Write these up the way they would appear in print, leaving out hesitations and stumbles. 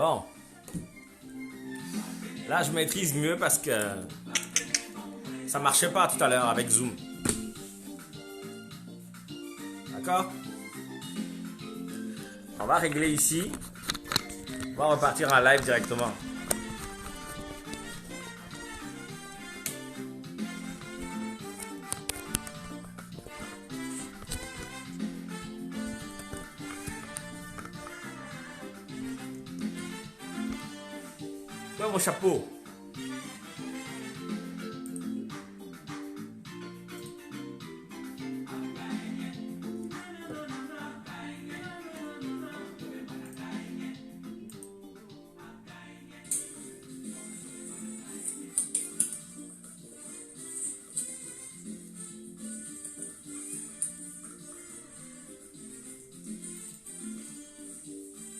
Bon, là je maîtrise mieux parce que ça marchait pas tout à l'heure avec Zoom. D'accord? On va régler ici. On va repartir en live directement. Ouais, mon chapeau.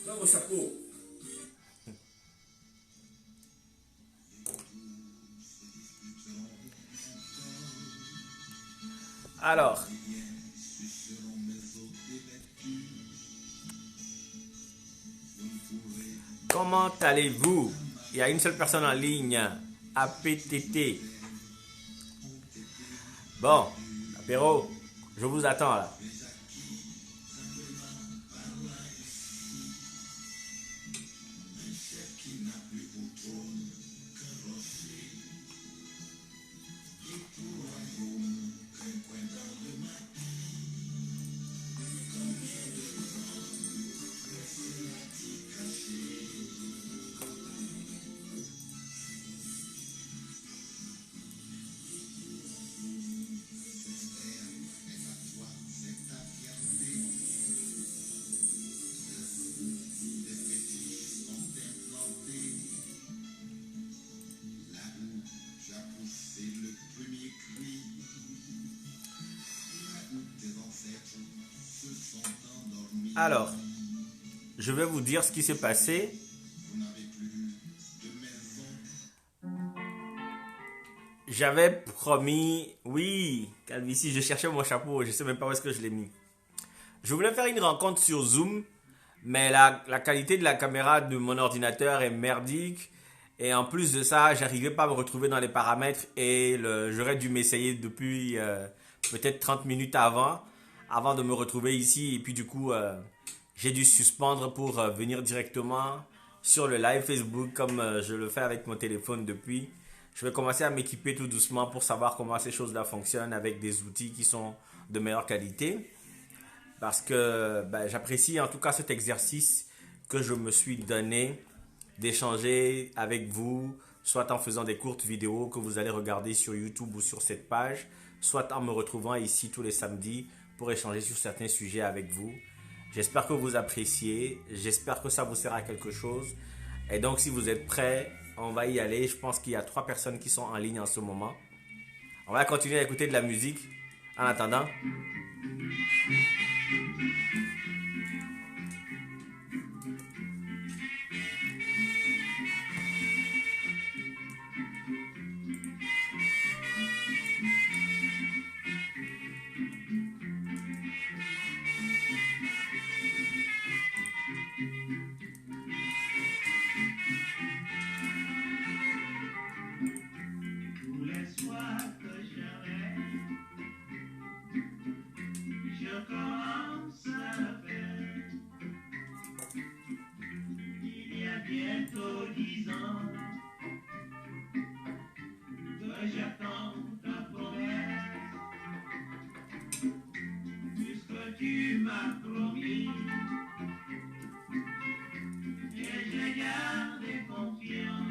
Ouais, mon chapeau. Alors, comment allez-vous? Il y a une seule personne en ligne. APTT. Bon, apéro, je vous attends là. Alors, je vais vous dire ce qui s'est passé. J'avais promis, oui, Calvici, je cherchais mon chapeau, je ne sais même pas où est-ce que je l'ai mis. Je voulais faire une rencontre sur Zoom, mais la qualité de la caméra de mon ordinateur est merdique. Et en plus de ça, j'arrivais pas à me retrouver dans les paramètres et j'aurais dû m'essayer depuis peut-être 30 minutes avant de me retrouver ici. Et puis du coup, j'ai dû suspendre pour venir directement sur le live Facebook comme je le fais avec mon téléphone depuis. Je vais commencer à m'équiper tout doucement pour savoir comment ces choses-là fonctionnent avec des outils qui sont de meilleure qualité. Parce que ben, j'apprécie en tout cas cet exercice que je me suis donné d'échanger avec vous, soit en faisant des courtes vidéos que vous allez regarder sur YouTube ou sur cette page, soit en me retrouvant ici tous les samedis pour échanger sur certains sujets avec vous. J'espère que vous appréciez, j'espère que ça vous sert à quelque chose. Et donc si vous êtes prêts, on va y aller. Je pense qu'il y a 3 personnes qui sont en ligne en ce moment. On va continuer à écouter de la musique en attendant. Tous les soirs que je rêve, je commence à faire. Il y a bientôt 10 ans que j'attends ta promesse, puisque tu m'as promis, et j'ai gardé confiance.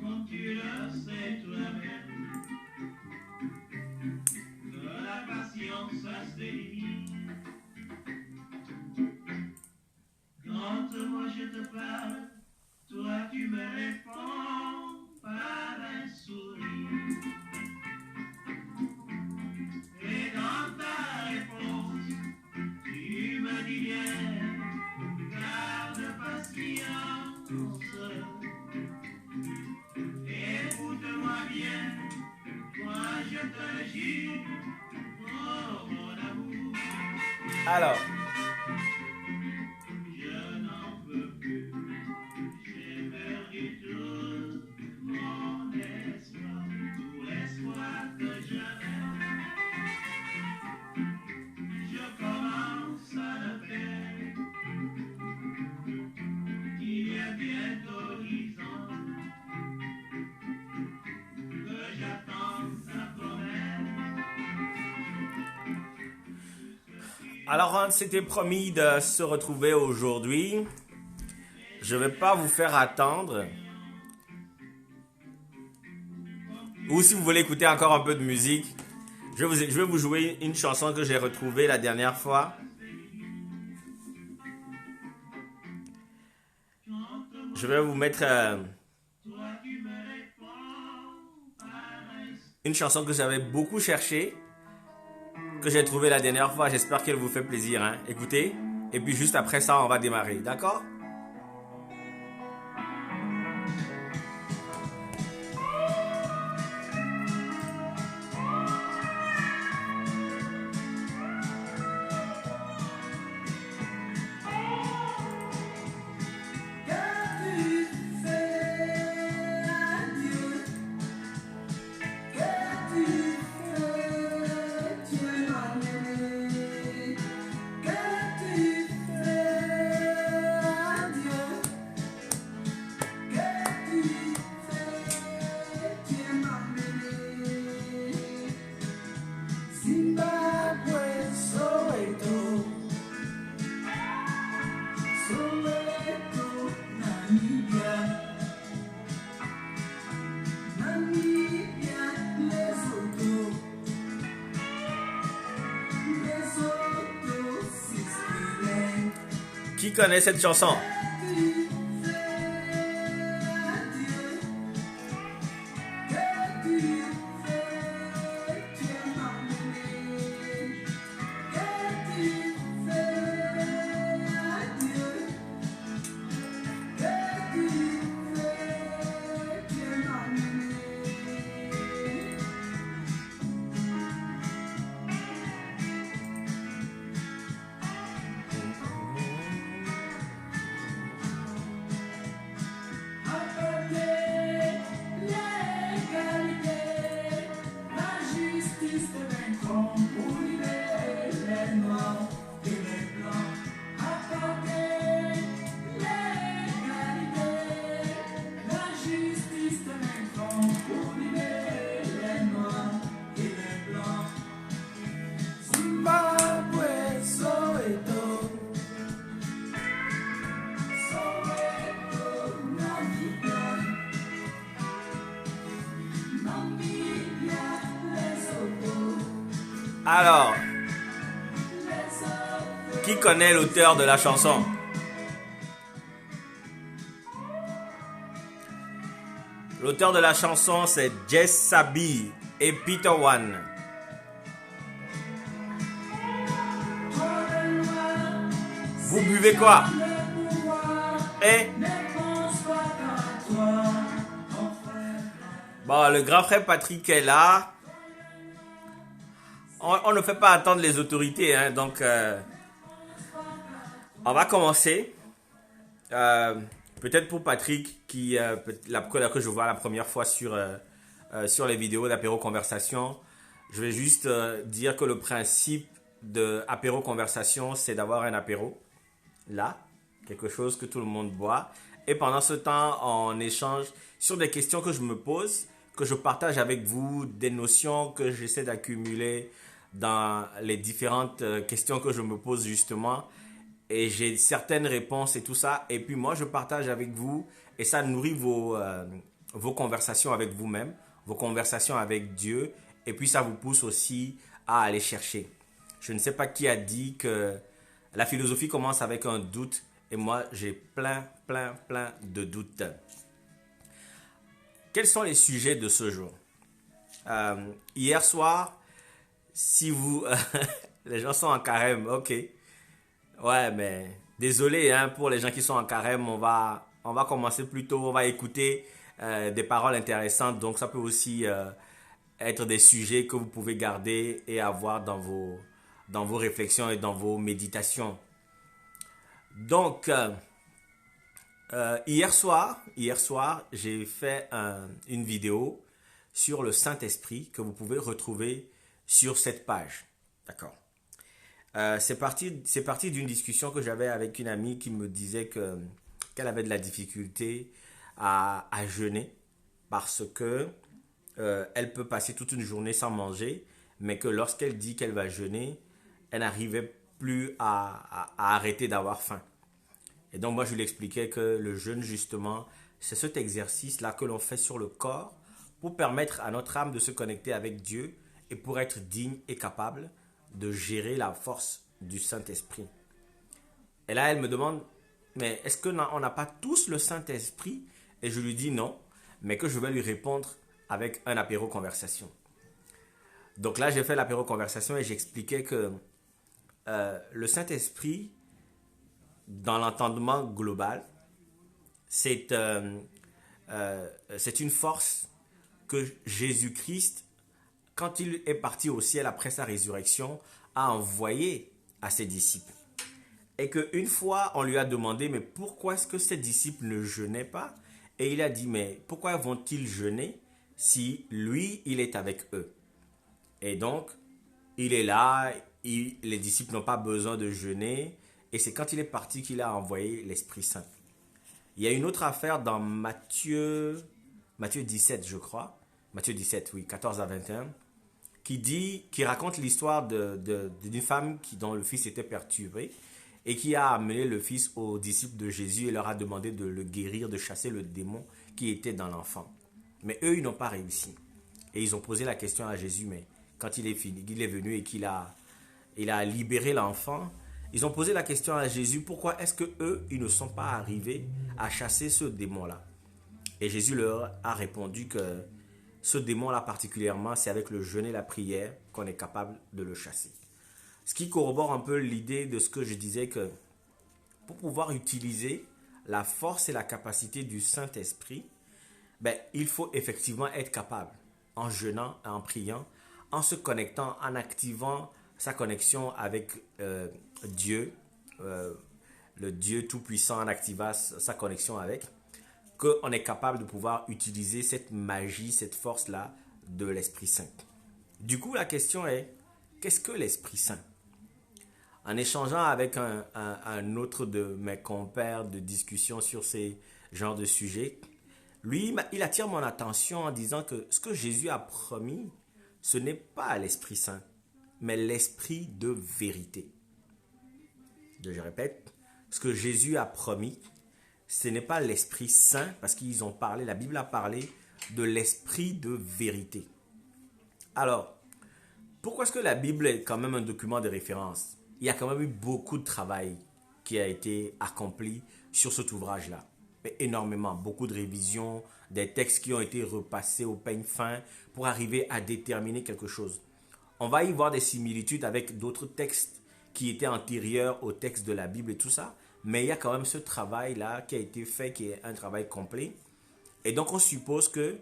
Comme tu le sais toi-même, que la patience se limite. Quand moi je te parle, toi tu me réponds par un sourire. Et dans ta réponse, tu me dis bien, garde patience. Écoute-moi bien, moi je te le jure, oh mon amour. Alors, Je n'en Alors, on s'était promis de se retrouver aujourd'hui. Je vais pas vous faire attendre. Ou si vous voulez écouter encore un peu de musique, je vais vous jouer une chanson que j'ai retrouvée la dernière fois. Je vais vous mettre une chanson que j'avais beaucoup cherchée, que j'ai trouvée la dernière fois. J'espère qu'elle vous fait plaisir, hein. Écoutez. Et puis juste après ça, on va démarrer. D'accord? Qui connaît cette chanson? Alors, qui connaît l'auteur de la chanson? L'auteur de la chanson, c'est Jess Sabi et Peter One. Vous buvez quoi? Et bon, le grand frère Patrick est là. On ne fait pas attendre les autorités, hein, donc on va commencer. Peut-être pour Patrick, que je vois la première fois sur les vidéos d'Apéro Conversation, je vais juste dire que le principe de Apéro Conversation, c'est d'avoir un apéro, là, quelque chose que tout le monde boit. Et pendant ce temps, on échange sur des questions que je me pose, que je partage avec vous, des notions que j'essaie d'accumuler dans les différentes questions que je me pose justement. Et j'ai certaines réponses et tout ça. Et puis moi, je partage avec vous et ça nourrit vos conversations avec vous-même, vos conversations avec Dieu. Et puis ça vous pousse aussi à aller chercher. Je ne sais pas qui a dit que la philosophie commence avec un doute. Et moi, j'ai plein de doutes. Quels sont les sujets de ce jour? Hier soir, si vous... les gens sont en carême, ok. Ouais, mais désolé hein, pour les gens qui sont en carême, on va commencer plus tôt, on va écouter des paroles intéressantes. Donc ça peut aussi être des sujets que vous pouvez garder et avoir dans vos réflexions et dans vos méditations. Donc, hier soir, j'ai fait une vidéo sur le Saint-Esprit que vous pouvez retrouver sur cette page. D'accord. C'est parti d'une discussion que j'avais avec une amie qui me disait qu'elle avait de la difficulté à jeûner parce que elle peut passer toute une journée sans manger, mais que lorsqu'elle dit qu'elle va jeûner, elle n'arrivait plus à arrêter d'avoir faim. Et donc moi je lui expliquais que le jeûne justement, c'est cet exercice-là que l'on fait sur le corps pour permettre à notre âme de se connecter avec Dieu et pour être digne et capable de gérer la force du Saint-Esprit. Et là elle me demande, mais est-ce qu'on n'a pas tous le Saint-Esprit? Et je lui dis non, mais que je vais lui répondre avec un apéro conversation. Donc là j'ai fait l'apéro conversation et j'expliquais que le Saint-Esprit, dans l'entendement global, c'est une force que Jésus-Christ, quand il est parti au ciel après sa résurrection, a envoyé à ses disciples. Et qu'une fois, on lui a demandé, mais pourquoi est-ce que ses disciples ne jeûnaient pas? Et il a dit, mais pourquoi vont-ils jeûner si lui, il est avec eux? Et donc, il est là, les disciples n'ont pas besoin de jeûner. Et c'est quand il est parti qu'il a envoyé l'Esprit Saint. Il y a une autre affaire dans Matthieu 17, je crois. Matthieu 17, oui, 14 à 21. Qui raconte l'histoire d'une femme dont le fils était perturbé et qui a amené le fils aux disciples de Jésus et leur a demandé de le guérir, de chasser le démon qui était dans l'enfant. Mais eux, ils n'ont pas réussi. Et ils ont posé la question à Jésus, mais quand il est venu et qu'il a libéré l'enfant, ils ont posé la question à Jésus, pourquoi est-ce que eux, ils ne sont pas arrivés à chasser ce démon-là? Et Jésus leur a répondu que ce démon-là particulièrement, c'est avec le jeûne et la prière qu'on est capable de le chasser. Ce qui corrobore un peu l'idée de ce que je disais, que pour pouvoir utiliser la force et la capacité du Saint-Esprit, il faut effectivement être capable, en jeûnant, en priant, en se connectant, en activant sa connexion avec Dieu, le Dieu Tout-Puissant, en activant sa connexion avec, qu'on est capable de pouvoir utiliser cette magie, cette force-là de l'Esprit Saint. Du coup, la question est, qu'est-ce que l'Esprit Saint? En échangeant avec un autre de mes compères de discussion sur ces genres de sujets, lui, il attire mon attention en disant que ce que Jésus a promis, ce n'est pas l'Esprit Saint, mais l'Esprit de vérité. Je répète, ce que Jésus a promis, ce n'est pas l'Esprit Saint, parce qu'ils ont parlé, la Bible a parlé de l'Esprit de vérité. Alors, pourquoi est-ce que la Bible est quand même un document de référence? Il y a quand même eu beaucoup de travail qui a été accompli sur cet ouvrage-là. Énormément, beaucoup de révisions, des textes qui ont été repassés au peigne fin pour arriver à déterminer quelque chose. On va y voir des similitudes avec d'autres textes qui étaient antérieurs au texte de la Bible et tout ça, mais il y a quand même ce travail-là qui a été fait, qui est un travail complet. Et donc on suppose que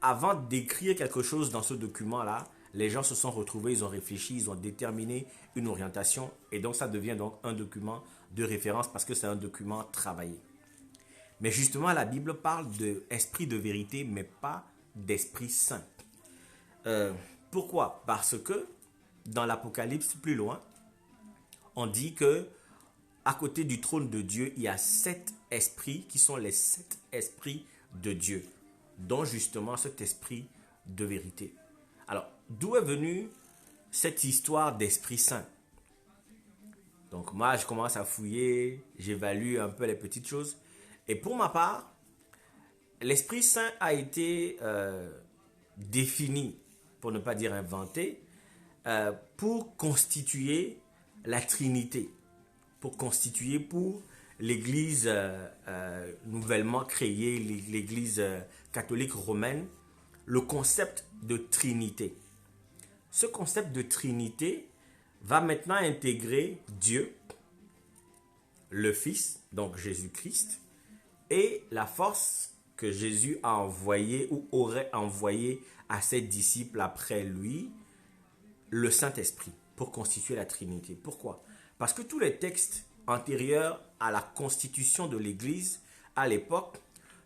avant d'écrire quelque chose dans ce document-là, les gens se sont retrouvés, ils ont réfléchi, ils ont déterminé une orientation et donc ça devient donc un document de référence parce que c'est un document travaillé. Mais justement, la Bible parle d'esprit de vérité, mais pas d'Esprit Saint. Pourquoi? Parce que dans l'Apocalypse, plus loin, on dit que à côté du trône de Dieu, il y a 7 esprits qui sont les 7 esprits de Dieu, dont justement cet esprit de vérité. Alors, d'où est venue cette histoire d'Esprit Saint? Donc moi, je commence à fouiller, j'évalue un peu les petites choses. Et pour ma part, l'Esprit Saint a été défini, pour ne pas dire inventé, pour constituer la Trinité, pour constituer pour l'Église nouvellement créée, l'Église catholique romaine, le concept de Trinité. Ce concept de Trinité va maintenant intégrer Dieu, le Fils, donc Jésus-Christ, et la force que Jésus a envoyée ou aurait envoyée à ses disciples après lui, le Saint-Esprit, pour constituer la Trinité. Pourquoi? Parce que tous les textes antérieurs à la constitution de l'Église, à l'époque,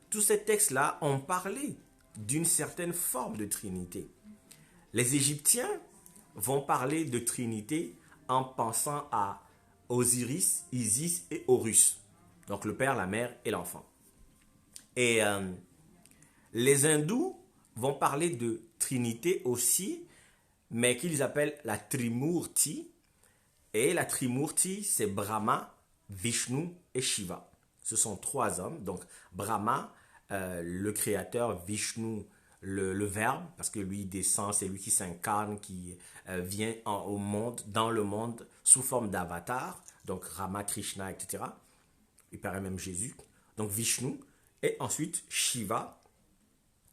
tous ces textes-là ont parlé d'une certaine forme de Trinité. Les Égyptiens vont parler de Trinité en pensant à Osiris, Isis et Horus. Donc le Père, la Mère et l'Enfant. Et les Hindous vont parler de Trinité aussi, mais qu'ils appellent la Trimurti, Et la Trimurti, c'est Brahma, Vishnu et Shiva. Ce sont trois hommes. Donc Brahma, le créateur, Vishnu, le verbe, parce que lui descend, c'est lui qui s'incarne, qui vient au monde, dans le monde, sous forme d'avatar. Donc Rama, Krishna, etc. Il paraît même Jésus. Donc Vishnu. Et ensuite Shiva,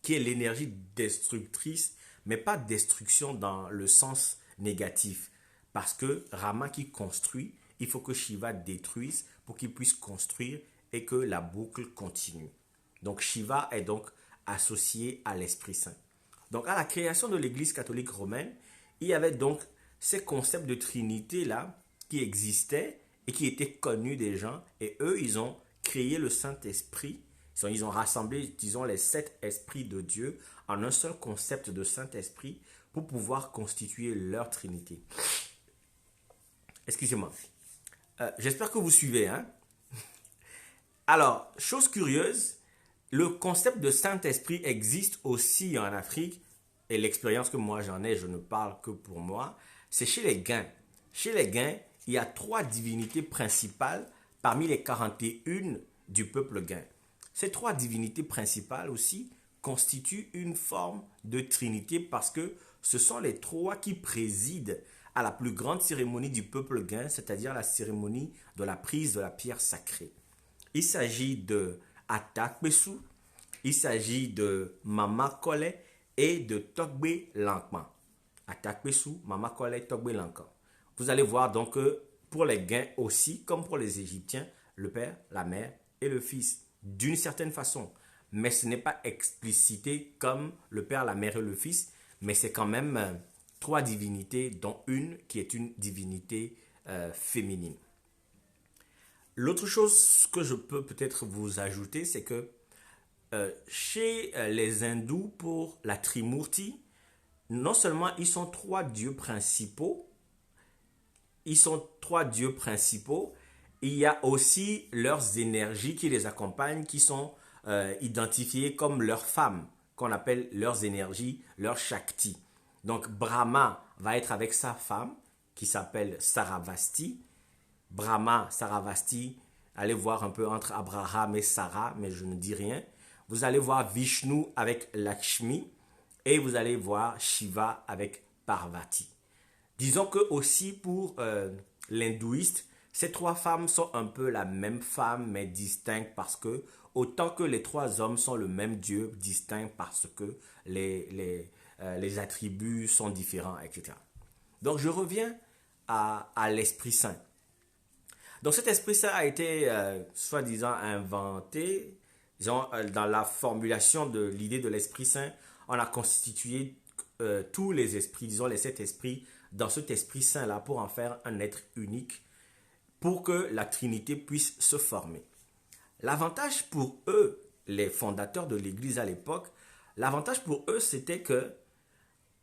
qui est l'énergie destructrice, mais pas destruction dans le sens négatif. Parce que Rama qui construit, il faut que Shiva détruise pour qu'il puisse construire et que la boucle continue. Donc Shiva est donc associé à l'Esprit Saint. Donc à la création de l'Église catholique romaine, il y avait donc ces concepts de Trinité là qui existaient et qui étaient connus des gens. Et eux, ils ont créé le Saint-Esprit. Ils ont rassemblé, disons, les 7 esprits de Dieu en un seul concept de Saint-Esprit pour pouvoir constituer leur Trinité. Excusez-moi. J'espère que vous suivez. Hein? Alors, chose curieuse, le concept de Saint-Esprit existe aussi en Afrique. Et l'expérience que moi j'en ai, je ne parle que pour moi, c'est chez les Guins. Chez les Guins, il y a 3 divinités principales parmi les 41 du peuple Guin. Ces 3 divinités principales aussi constituent une forme de trinité parce que ce sont les 3 qui président à la plus grande cérémonie du peuple Guin, c'est-à-dire la cérémonie de la prise de la pierre sacrée. Il s'agit de Atakpesu, il s'agit de Mama Kole et de Togbe Lankman. Atakpesu, Mama Kole, Togbe Lankman. Vous allez voir donc que pour les Guins aussi, comme pour les Égyptiens, le Père, la Mère et le Fils, d'une certaine façon. Mais ce n'est pas explicité comme le Père, la Mère et le Fils, mais c'est quand même 3 divinités, dont une qui est une divinité féminine. L'autre chose que je peux peut-être vous ajouter, c'est que chez les hindous, pour la Trimurti, non seulement ils sont 3 dieux principaux, il y a aussi leurs énergies qui les accompagnent, qui sont identifiées comme leurs femmes, qu'on appelle leurs énergies, leurs Shakti. Donc Brahma va être avec sa femme, qui s'appelle Saravasti. Brahma, Saravasti, allez voir un peu entre Abraham et Sarah, mais je ne dis rien. Vous allez voir Vishnu avec Lakshmi et vous allez voir Shiva avec Parvati. Disons que aussi pour l'hindouiste, ces 3 femmes sont un peu la même femme mais distinctes parce que autant que les 3 hommes sont le même Dieu, distincts parce que les attributs sont différents, etc. Donc je reviens à l'Esprit Saint. Donc cet Esprit Saint a été soi-disant inventé. Disons, dans la formulation de l'idée de l'Esprit Saint, on a constitué tous les esprits, disons les 7 esprits, dans cet Esprit Saint-là pour en faire un être unique, pour que la Trinité puisse se former. L'avantage pour eux, les fondateurs de l'Église à l'époque, l'avantage pour eux, c'était que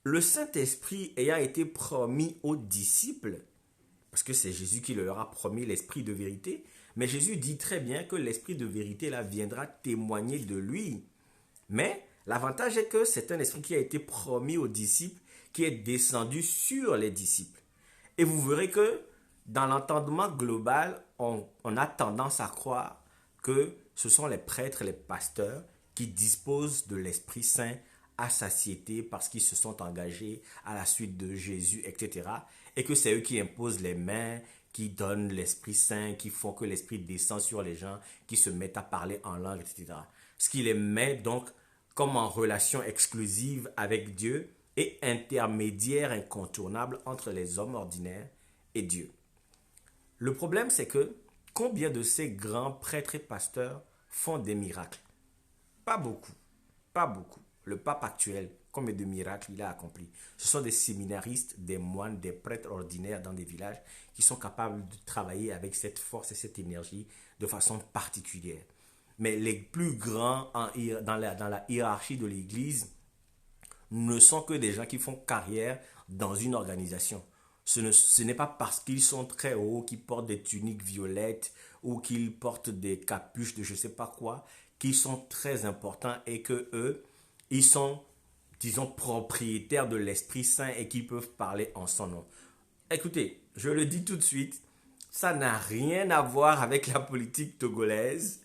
le Saint-Esprit ayant été promis aux disciples, parce que c'est Jésus qui leur a promis l'Esprit de vérité, mais Jésus dit très bien que l'Esprit de vérité là viendra témoigner de lui. Mais l'avantage est que c'est un esprit qui a été promis aux disciples, qui est descendu sur les disciples. Et vous verrez que dans l'entendement global, on a tendance à croire que ce sont les prêtres, les pasteurs qui disposent de l'Esprit Saint à satiété parce qu'ils se sont engagés à la suite de Jésus, etc. Et que c'est eux qui imposent les mains, qui donnent l'Esprit Saint, qui font que l'Esprit descend sur les gens, qui se mettent à parler en langue, etc. Ce qui les met donc comme en relation exclusive avec Dieu et intermédiaire incontournable entre les hommes ordinaires et Dieu. Le problème, c'est que combien de ces grands prêtres et pasteurs font des miracles? Pas beaucoup, pas beaucoup. Le pape actuel, combien de miracles il a accompli? Ce sont des séminaristes, des moines, des prêtres ordinaires dans des villages qui sont capables de travailler avec cette force et cette énergie de façon particulière. Mais les plus grands dans la hiérarchie de l'Église ne sont que des gens qui font carrière dans une organisation. Ce n'est pas parce qu'ils sont très hauts, qu'ils portent des tuniques violettes ou qu'ils portent des capuches de je ne sais pas quoi, qu'ils sont très importants et que eux, ils sont, disons, propriétaires de l'Esprit Saint et qu'ils peuvent parler en son nom. Écoutez, je le dis tout de suite, ça n'a rien à voir avec la politique togolaise.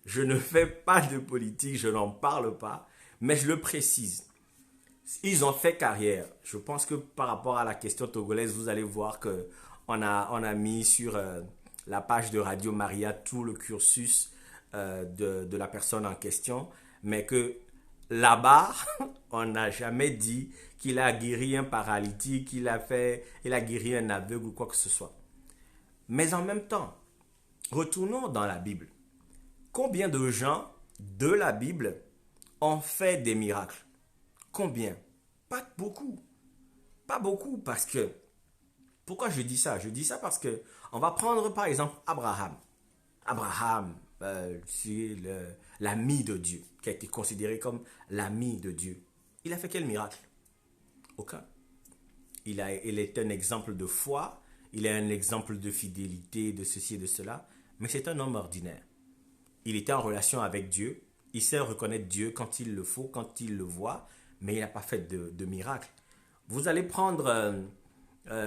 Je ne fais pas de politique, je n'en parle pas, mais je le précise. Ils ont fait carrière. Je pense que par rapport à la question togolaise, vous allez voir que on a mis sur la page de Radio Maria tout le cursus de la personne en question, mais que là-bas, on n'a jamais dit qu'il a guéri un paralytique, il a guéri un aveugle ou quoi que ce soit. Mais en même temps, retournons dans la Bible. Combien de gens de la Bible ont fait des miracles? Combien? Pas beaucoup. Pas beaucoup parce que... Pourquoi je dis ça? Je dis ça parce que on va prendre par exemple Abraham. Abraham, c'est l'ami de Dieu, qui a été considéré comme l'ami de Dieu. Il a fait quel miracle? Aucun. Il est un exemple de foi, il est un exemple de fidélité, de ceci et de cela, mais c'est un homme ordinaire. Il était en relation avec Dieu, il sait reconnaître Dieu quand il le faut, quand il le voit, mais il n'a pas fait de miracle. Vous allez prendre,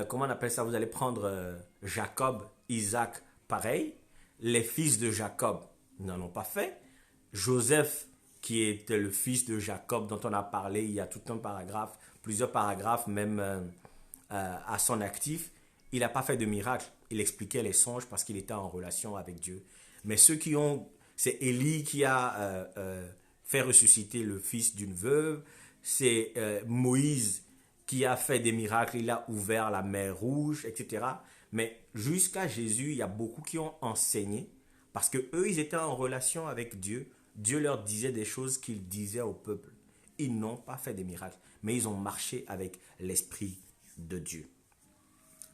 comment on appelle ça? Vous allez prendre Jacob, Isaac, pareil. Les fils de Jacob n'en ont pas fait. Joseph, qui était le fils de Jacob dont on a parlé, il y a tout un paragraphe, plusieurs paragraphes même à son actif, il n'a pas fait de miracle. Il expliquait les songes parce qu'il était en relation avec Dieu. Mais ceux qui ont... C'est Élie qui a fait ressusciter le fils d'une veuve. C'est Moïse qui a fait des miracles. Il a ouvert la mer Rouge, etc. Mais jusqu'à Jésus, il y a beaucoup qui ont enseigné parce que eux, ils étaient en relation avec Dieu. Dieu leur disait des choses qu'il disait au peuple. Ils n'ont pas fait des miracles, mais ils ont marché avec l'Esprit de Dieu.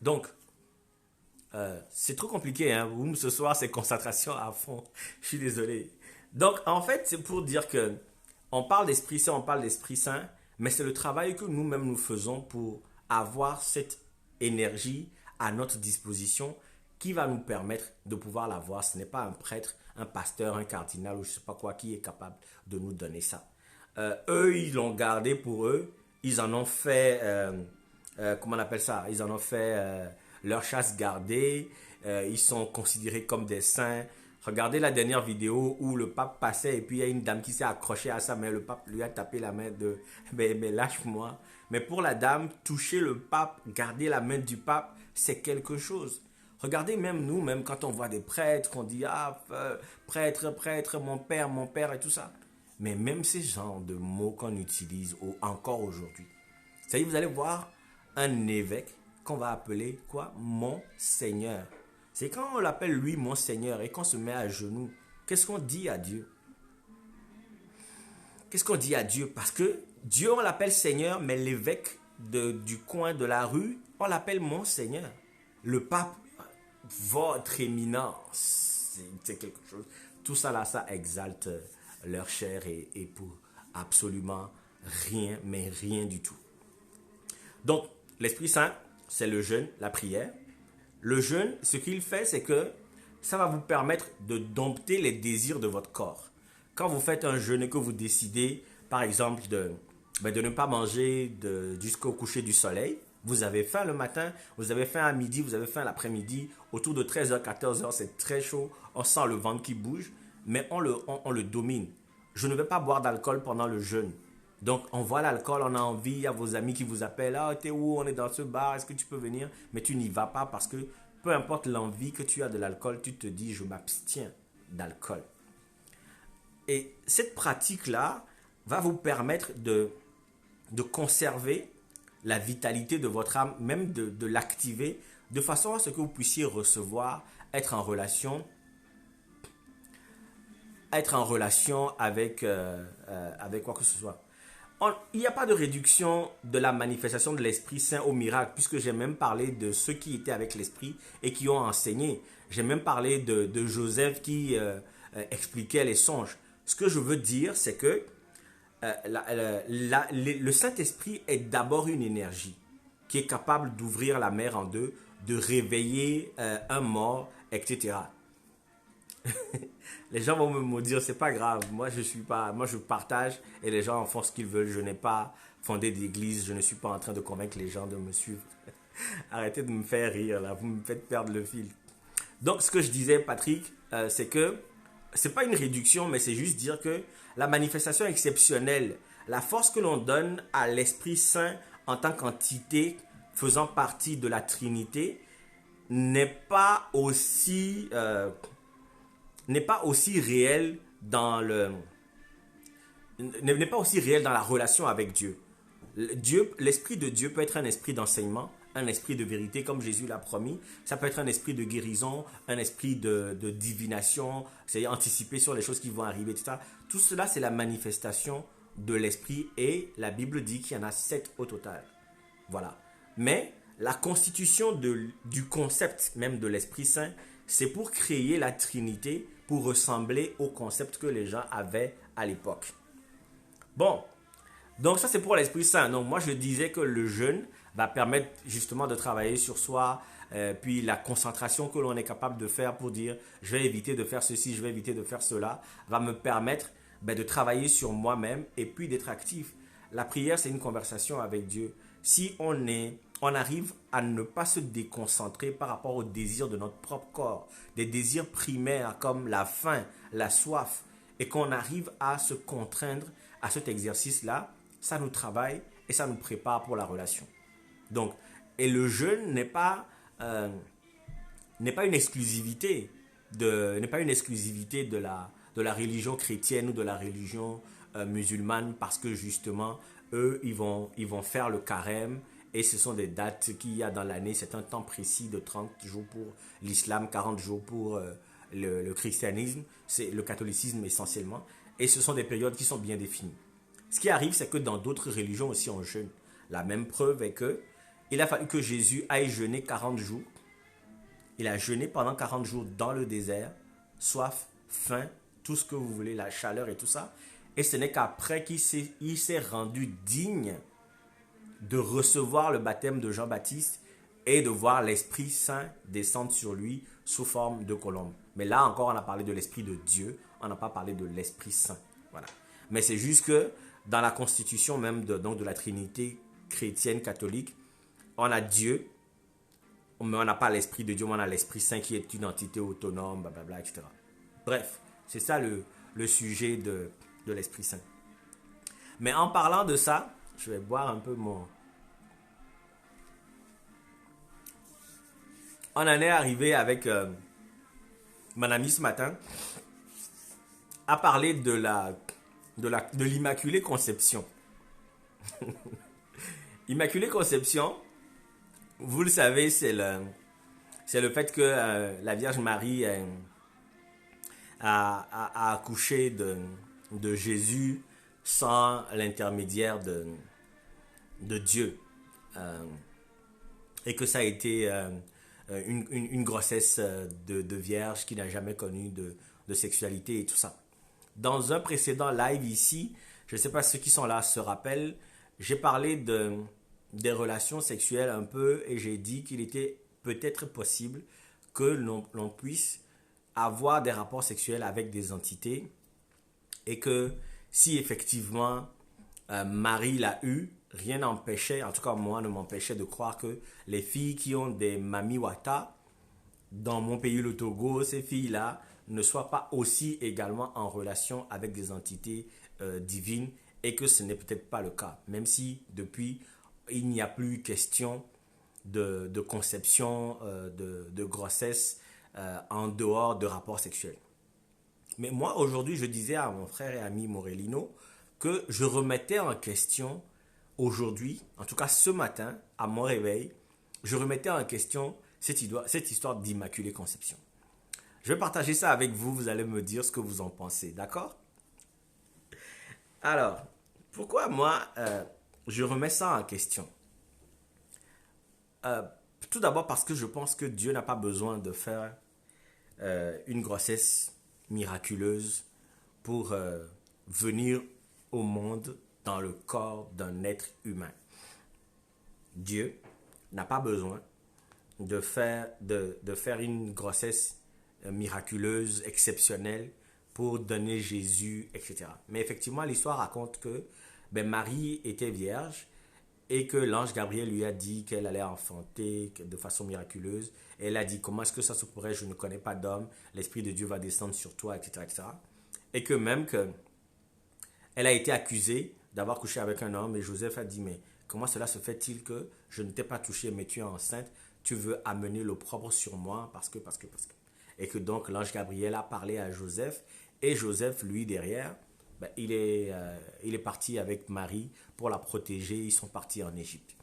Donc, c'est trop compliqué, hein. Ce soir, c'est concentration à fond. Je suis désolé. Donc, en fait, c'est pour dire que on parle d'Esprit Saint, on parle d'Esprit Saint, mais c'est le travail que nous-mêmes nous faisons pour avoir cette énergie à notre disposition qui va nous permettre de pouvoir l'avoir. Ce n'est pas un prêtre, un pasteur, un cardinal ou je ne sais pas quoi qui est capable de nous donner ça. Eux, ils l'ont gardé pour eux. Ils en ont fait, comment on appelle ça? Ils en ont fait leur chasse gardée. Ils sont considérés comme des saints. Regardez la dernière vidéo où le pape passait et puis il y a une dame qui s'est accrochée à sa main. Le pape lui a tapé la main de mais lâche-moi. Mais pour la dame, toucher le pape, garder la main du pape, c'est quelque chose. Regardez même nous, même quand on voit des prêtres, on dit ah prêtre, prêtre, mon père et tout ça. Mais même ces genres de mots qu'on utilise encore aujourd'hui. Ça y est, vous allez voir un évêque qu'on va appeler quoi? Mon Seigneur. C'est quand on l'appelle lui mon Seigneur et qu'on se met à genoux. Qu'est-ce qu'on dit à Dieu? Qu'est-ce qu'on dit à Dieu? Parce que Dieu, on l'appelle Seigneur, mais l'évêque du coin de la rue, on l'appelle mon Seigneur. Le pape, votre éminence, c'est quelque chose. Tout ça là, ça exalte leur chair et pour absolument rien, mais rien du tout. Donc, l'Esprit Saint, c'est le jeûne, la prière. Le jeûne, ce qu'il fait, c'est que ça va vous permettre de dompter les désirs de votre corps. Quand vous faites un jeûne et que vous décidez, par exemple, de ne pas manger jusqu'au coucher du soleil, vous avez faim le matin, vous avez faim à midi, vous avez faim l'après-midi, autour de 13h, 14h, c'est très chaud, on sent le ventre qui bouge, mais on le domine. Je ne vais pas boire d'alcool pendant le jeûne. Donc, on voit l'alcool, on a envie, il y a vos amis qui vous appellent, ah, t'es où, on est dans ce bar, est-ce que tu peux venir? Mais tu n'y vas pas parce que peu importe l'envie que tu as de l'alcool, tu te dis, je m'abstiens d'alcool. Et cette pratique-là va vous permettre de conserver la vitalité de votre âme, même de l'activer, de façon à ce que vous puissiez recevoir, être en relation avec quoi que ce soit. Il n'y a pas de réduction de la manifestation de l'Esprit Saint au miracle, puisque j'ai même parlé de ceux qui étaient avec l'Esprit et qui ont enseigné. J'ai même parlé de Joseph qui expliquait les songes. Ce que je veux dire, c'est que le Saint-Esprit est d'abord une énergie qui est capable d'ouvrir la mer en deux, de réveiller un mort, etc. Les gens vont me dire, c'est pas grave, moi je partage et les gens en font ce qu'ils veulent. Je n'ai pas fondé d'église, je ne suis pas en train de convaincre les gens de me suivre. Arrêtez de me faire rire là, vous me faites perdre le fil. Donc ce que je disais Patrick, c'est que c'est pas une réduction, mais c'est juste dire que la manifestation exceptionnelle, la force que l'on donne à l'Esprit Saint en tant qu'entité faisant partie de la Trinité, n'est pas aussi n'est pas aussi réelle dans le n'est pas aussi réel dans la relation avec Dieu. Dieu, l'esprit de Dieu peut être un esprit d'enseignement, un esprit de vérité, comme Jésus l'a promis. Ça peut être un esprit de guérison, un esprit de divination, c'est-à-dire anticiper sur les choses qui vont arriver, etc. Tout cela, c'est la manifestation de l'esprit et la Bible dit qu'il y en a 7 au total. Voilà. Mais la constitution du concept même de l'Esprit Saint, c'est pour créer la Trinité, pour ressembler au concept que les gens avaient à l'époque. Bon, donc ça c'est pour l'Esprit Saint. Donc moi je disais que le jeûne va permettre justement de travailler sur soi, puis la concentration que l'on est capable de faire pour dire je vais éviter de faire ceci, je vais éviter de faire cela, va me permettre de travailler sur moi-même et puis d'être actif. La prière c'est une conversation avec Dieu. Si on arrive à ne pas se déconcentrer par rapport aux désirs de notre propre corps, des désirs primaires comme la faim, la soif, et qu'on arrive à se contraindre à cet exercice-là, ça nous travaille et ça nous prépare pour la relation. Donc, et le jeûne n'est pas une exclusivité de la religion chrétienne ou de la religion musulmane parce que justement, eux, ils vont faire le carême et ce sont des dates qu'il y a dans l'année. C'est un temps précis de 30 jours pour l'islam, 40 jours pour le christianisme, c'est le catholicisme essentiellement. Et ce sont des périodes qui sont bien définies. Ce qui arrive, c'est que dans d'autres religions aussi, on jeûne. La même preuve est que il a fallu que Jésus aille jeûner 40 jours. Il a jeûné pendant 40 jours dans le désert, soif, faim, tout ce que vous voulez, la chaleur et tout ça. Et ce n'est qu'après qu'il s'est rendu digne de recevoir le baptême de Jean-Baptiste et de voir l'Esprit Saint descendre sur lui sous forme de colombe. Mais là encore, on a parlé de l'Esprit de Dieu, on n'a pas parlé de l'Esprit Saint. Voilà. Mais c'est juste que dans la constitution même donc de la Trinité chrétienne catholique, on a Dieu, mais on n'a pas l'Esprit de Dieu, mais on a l'Esprit Saint qui est une entité autonome, blablabla, etc. Bref, c'est ça le sujet de l'Esprit Saint. Mais en parlant de ça, je vais boire un peu mon... On en est arrivé avec mon ami ce matin à parler de l'Immaculée Conception. Immaculée Conception, vous le savez, c'est le fait que la Vierge Marie a accouché de Jésus sans l'intermédiaire de Dieu. Et que ça a été une grossesse de vierge qui n'a jamais connu de sexualité et tout ça. Dans un précédent live ici, je ne sais pas ceux qui sont là se rappellent, j'ai parlé des relations sexuelles un peu et j'ai dit qu'il était peut-être possible que l'on puisse avoir des rapports sexuels avec des entités et que si effectivement Marie l'a eu, rien n'empêchait, en tout cas moi ne m'empêchait de croire que les filles qui ont des mami wata dans mon pays le Togo, ces filles-là ne soient pas aussi également en relation avec des entités divines et que ce n'est peut-être pas le cas, même si depuis il n'y a plus question de conception, de grossesse en dehors de rapports sexuels. Mais moi aujourd'hui je disais à mon frère et ami Morellino que je remettais en question aujourd'hui, en tout cas ce matin, à mon réveil, je remettais en question cette histoire d'Immaculée Conception. Je vais partager ça avec vous, vous allez me dire ce que vous en pensez, d'accord? Alors, pourquoi moi, je remets ça en question? Tout d'abord parce que je pense que Dieu n'a pas besoin de faire une grossesse miraculeuse pour venir au monde dans le corps d'un être humain. Dieu n'a pas besoin de faire une grossesse miraculeuse, exceptionnelle pour donner Jésus, etc. Mais effectivement, l'histoire raconte que Marie était vierge et que l'ange Gabriel lui a dit qu'elle allait enfanter de façon miraculeuse. Et elle a dit, comment est-ce que ça se pourrait, je ne connais pas d'homme, l'Esprit de Dieu va descendre sur toi, etc. etc. Et que même que elle a été accusée d'avoir couché avec un homme et Joseph a dit, mais comment cela se fait-il que je ne t'ai pas touché, mais tu es enceinte, tu veux amener l'opprobre sur moi parce que. Et que donc l'ange Gabriel a parlé à Joseph et Joseph, lui, derrière, ben, il est parti avec Marie pour la protéger. Ils sont partis en Égypte.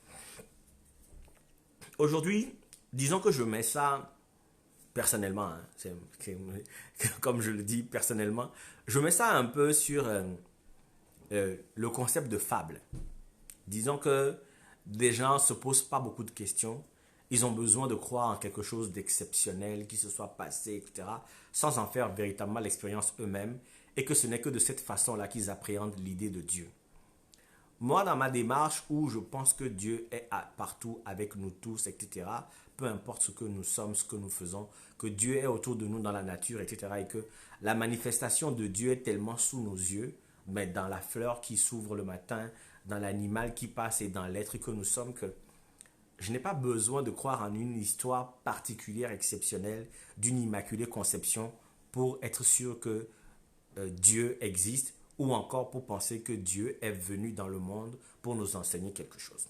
Aujourd'hui, disons que je mets ça personnellement, hein, comme je le dis personnellement, je mets ça un peu sur le concept de fable. Disons que des gens ne se posent pas beaucoup de questions. Ils ont besoin de croire en quelque chose d'exceptionnel qui se soit passé, etc., sans en faire véritablement l'expérience eux-mêmes, et que ce n'est que de cette façon-là qu'ils appréhendent l'idée de Dieu. Moi, dans ma démarche où je pense que Dieu est partout avec nous tous, etc., peu importe ce que nous sommes, ce que nous faisons, que Dieu est autour de nous dans la nature, etc., et que la manifestation de Dieu est tellement sous nos yeux, mais dans la fleur qui s'ouvre le matin, dans l'animal qui passe et dans l'être que nous sommes, que je n'ai pas besoin de croire en une histoire particulière, exceptionnelle, d'une immaculée conception pour être sûr que Dieu existe ou encore pour penser que Dieu est venu dans le monde pour nous enseigner quelque chose.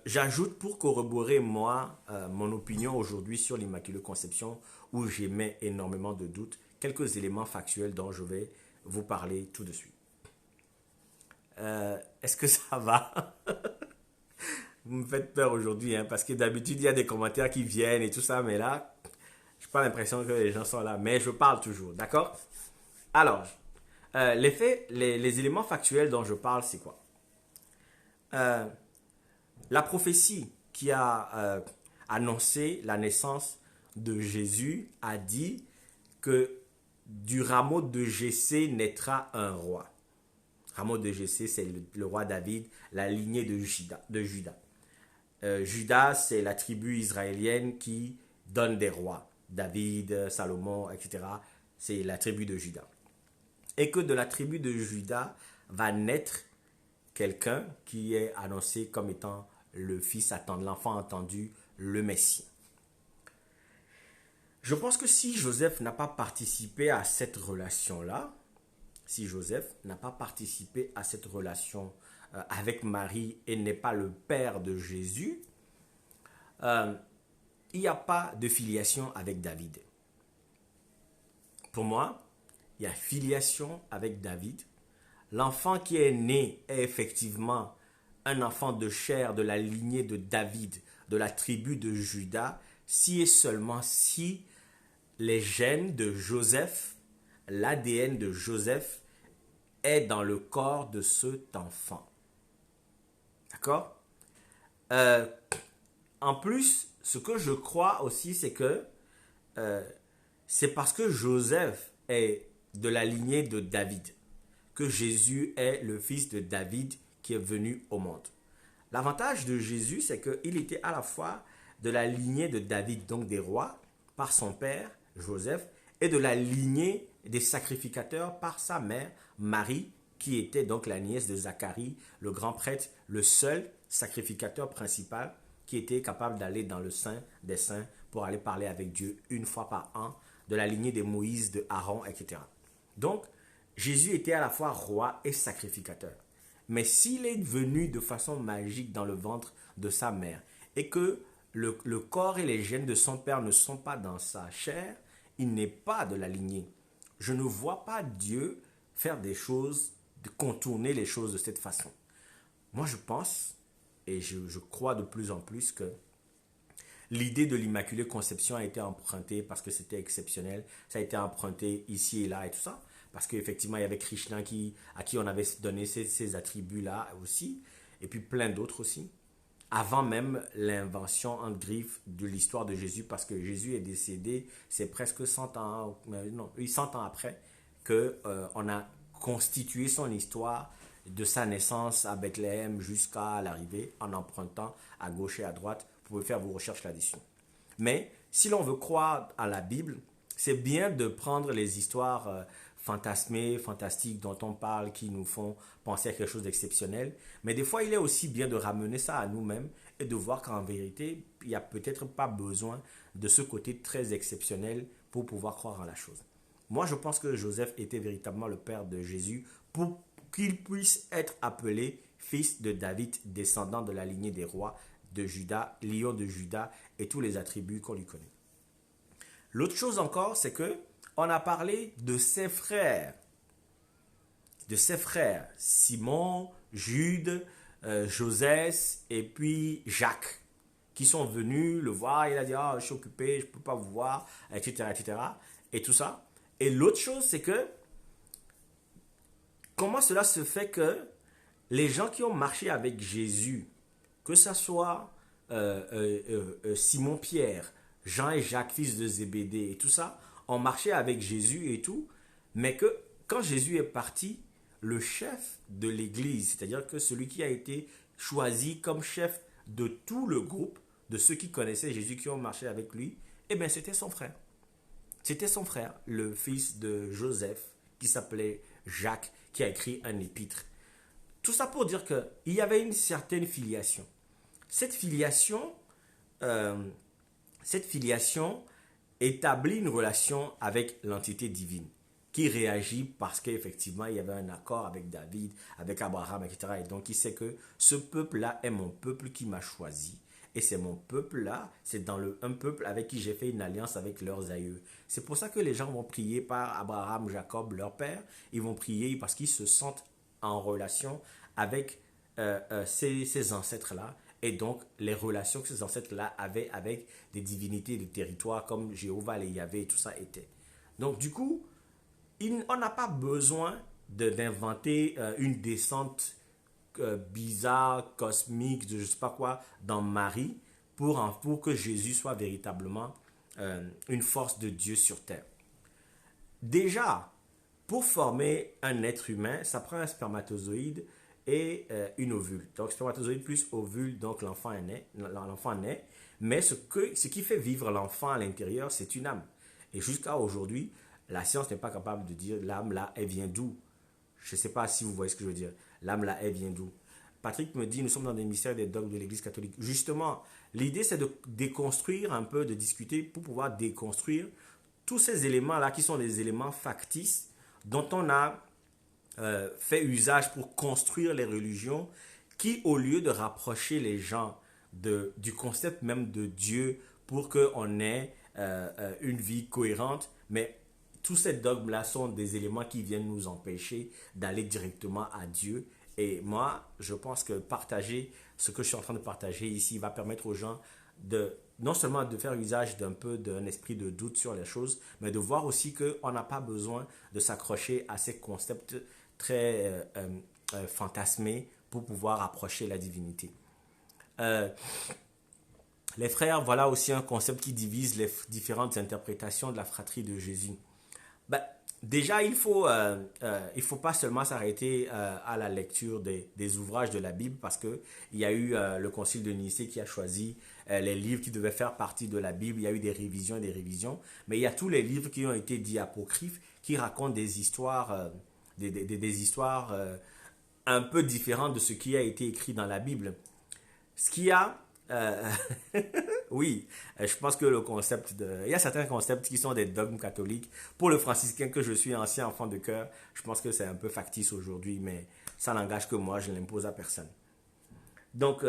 J'ajoute pour corroborer moi mon opinion aujourd'hui sur l'Immaculée Conception où j'émets énormément de doutes, quelques éléments factuels dont je vais vous parler tout de suite. Est-ce que ça va? Vous me faites peur aujourd'hui, hein, parce que d'habitude il y a des commentaires qui viennent et tout ça, mais là, je n'ai pas l'impression que les gens sont là, mais je parle toujours, d'accord? Alors, les faits, les éléments factuels dont je parle, c'est quoi? La prophétie qui a annoncé la naissance de Jésus a dit que du rameau de Jessé naîtra un roi. Rameau de Jessé, c'est le roi David, la lignée de Juda. Juda, c'est la tribu israélienne qui donne des rois. David, Salomon, etc. C'est la tribu de Juda. Et que de la tribu de Juda va naître quelqu'un qui est annoncé comme étant le fils attendu, l'enfant attendu, le Messie. Je pense que si Joseph n'a pas participé à cette relation-là, avec Marie et n'est pas le père de Jésus, il n'y a pas de filiation avec David. Pour moi, il y a filiation avec David. L'enfant qui est né est effectivement un enfant de chair de la lignée de David, de la tribu de Juda, si et seulement si les gènes de Joseph, l'ADN de Joseph est dans le corps de cet enfant. D'accord? En plus, ce que je crois aussi, c'est que c'est parce que Joseph est de la lignée de David que Jésus est le fils de David qui est venu au monde. L'avantage de Jésus, c'est qu'il était à la fois de la lignée de David, donc des rois, par son père, Joseph, et de la lignée des sacrificateurs par sa mère, Marie, qui était donc la nièce de Zacharie, le grand prêtre, le seul sacrificateur principal qui était capable d'aller dans le Saint des Saints pour aller parler avec Dieu une fois par an, de la lignée de Moïse, de Aaron, etc. Donc, Jésus était à la fois roi et sacrificateur. Mais s'il est venu de façon magique dans le ventre de sa mère et que le corps et les gènes de son père ne sont pas dans sa chair, il n'est pas de la lignée. Je ne vois pas Dieu faire des choses, de contourner les choses de cette façon. Moi, je pense, et je crois de plus en plus que l'idée de l'Immaculée Conception a été empruntée parce que c'était exceptionnel. Ça a été emprunté ici et là et tout ça. Parce qu'effectivement, il y avait Krishna à qui on avait donné ces attributs-là aussi. Et puis plein d'autres aussi. Avant même l'invention, en griffe, de l'histoire de Jésus. Parce que Jésus est décédé, c'est presque 100 ans, non, 100 ans après qu'on a constitué son histoire de sa naissance à Bethléem jusqu'à l'arrivée en empruntant à gauche et à droite. Vous pouvez faire vos recherches là-dessus. Mais si l'on veut croire à la Bible, c'est bien de prendre les histoires fantasmés, fantastiques dont on parle, qui nous font penser à quelque chose d'exceptionnel. Mais des fois, il est aussi bien de ramener ça à nous-mêmes et de voir qu'en vérité, il n'y a peut-être pas besoin de ce côté très exceptionnel pour pouvoir croire en la chose. Moi, je pense que Joseph était véritablement le père de Jésus pour qu'il puisse être appelé fils de David, descendant de la lignée des rois de Juda, lion de Juda et tous les attributs qu'on lui connaît. L'autre chose encore, c'est que on a parlé de ses frères, Simon, Jude, Joseph et puis Jacques, qui sont venus le voir. Il a dit, ah, je suis occupé, je ne peux pas vous voir, etc., etc. Et tout ça. Et l'autre chose, c'est que comment cela se fait que les gens qui ont marché avec Jésus, que ce soit Simon-Pierre, Jean et Jacques, fils de Zébédée et tout ça, ont marché avec Jésus et tout, mais que quand Jésus est parti, le chef de l'église, c'est-à-dire que celui qui a été choisi comme chef de tout le groupe, de ceux qui connaissaient Jésus, qui ont marché avec lui, eh bien c'était son frère. C'était son frère, le fils de Joseph, qui s'appelait Jacques, qui a écrit un épître. Tout ça pour dire qu'il y avait une certaine filiation. Cette filiation établit une relation avec l'entité divine qui réagit parce qu'effectivement il y avait un accord avec David, avec Abraham, etc. Et donc il sait que ce peuple-là est mon peuple qui m'a choisi. Et c'est mon peuple-là, c'est un peuple avec qui j'ai fait une alliance avec leurs aïeux. C'est pour ça que les gens vont prier par Abraham, Jacob, leur père. Ils vont prier parce qu'ils se sentent en relation avec ces ancêtres-là. Et donc, les relations que ces ancêtres-là avaient avec des divinités de territoire comme Jéhovah, les Yahvé et tout ça étaient. Donc, du coup, on n'a pas besoin d'inventer une descente bizarre, cosmique, de je ne sais pas quoi, dans Marie pour que Jésus soit véritablement une force de Dieu sur terre. Déjà, pour former un être humain, ça prend un spermatozoïde et une ovule. Donc, spermatozoïde plus ovule, donc l'enfant naît. Mais ce qui fait vivre l'enfant à l'intérieur, c'est une âme. Et jusqu'à aujourd'hui, la science n'est pas capable de dire l'âme là, elle vient d'où. Je ne sais pas si vous voyez ce que je veux dire. L'âme là, elle vient d'où. Patrick me dit, nous sommes dans des mystères des dogmes de l'Église catholique. Justement, l'idée c'est de déconstruire un peu, de discuter pour pouvoir déconstruire tous ces éléments-là qui sont des éléments factices dont on a fait usage pour construire les religions qui, au lieu de rapprocher les gens du concept même de Dieu pour qu'on ait une vie cohérente, mais tous ces dogmes-là sont des éléments qui viennent nous empêcher d'aller directement à Dieu. Et moi, je pense que partager ce que je suis en train de partager ici va permettre aux gens non seulement de faire usage d'un esprit de doute sur les choses, mais de voir aussi qu'on n'a pas besoin de s'accrocher à ces concepts très fantasmés pour pouvoir approcher la divinité. Les frères, voilà aussi un concept qui divise les différentes interprétations de la fratrie de Jésus. Ben, déjà, il faut pas seulement s'arrêter à la lecture des ouvrages de la Bible parce qu'il y a eu le concile de Nicée qui a choisi les livres qui devaient faire partie de la Bible. Il y a eu des révisions, mais il y a tous les livres qui ont été dits apocryphes qui racontent des histoires, des histoires un peu différentes de ce qui a été écrit dans la Bible. Ce qui a oui, je pense que il y a certains concepts qui sont des dogmes catholiques. Pour le franciscain que je suis, ancien enfant de cœur, je pense que c'est un peu factice aujourd'hui, mais ça n'engage que moi, je ne l'impose à personne. Donc,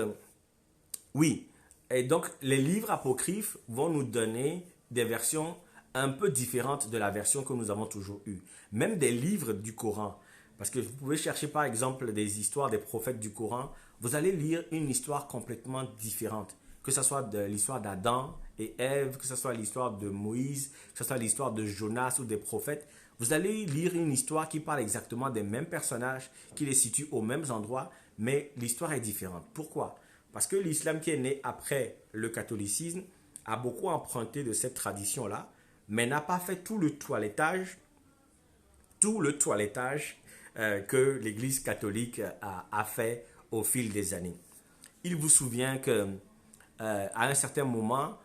oui. Et donc, les livres apocryphes vont nous donner des versions un peu différentes de la version que nous avons toujours eue. Même des livres du Coran. Parce que vous pouvez chercher par exemple des histoires des prophètes du Coran, vous allez lire une histoire complètement différente. Que ce soit de l'histoire d'Adam et Ève, que ce soit l'histoire de Moïse, que ce soit l'histoire de Jonas ou des prophètes, vous allez lire une histoire qui parle exactement des mêmes personnages, qui les situe aux mêmes endroits, mais l'histoire est différente. Pourquoi? Parce que l'islam qui est né après le catholicisme a beaucoup emprunté de cette tradition-là, mais n'a pas fait tout le toilettage que l'Église catholique a fait au fil des années. Il vous souvient que à un certain moment,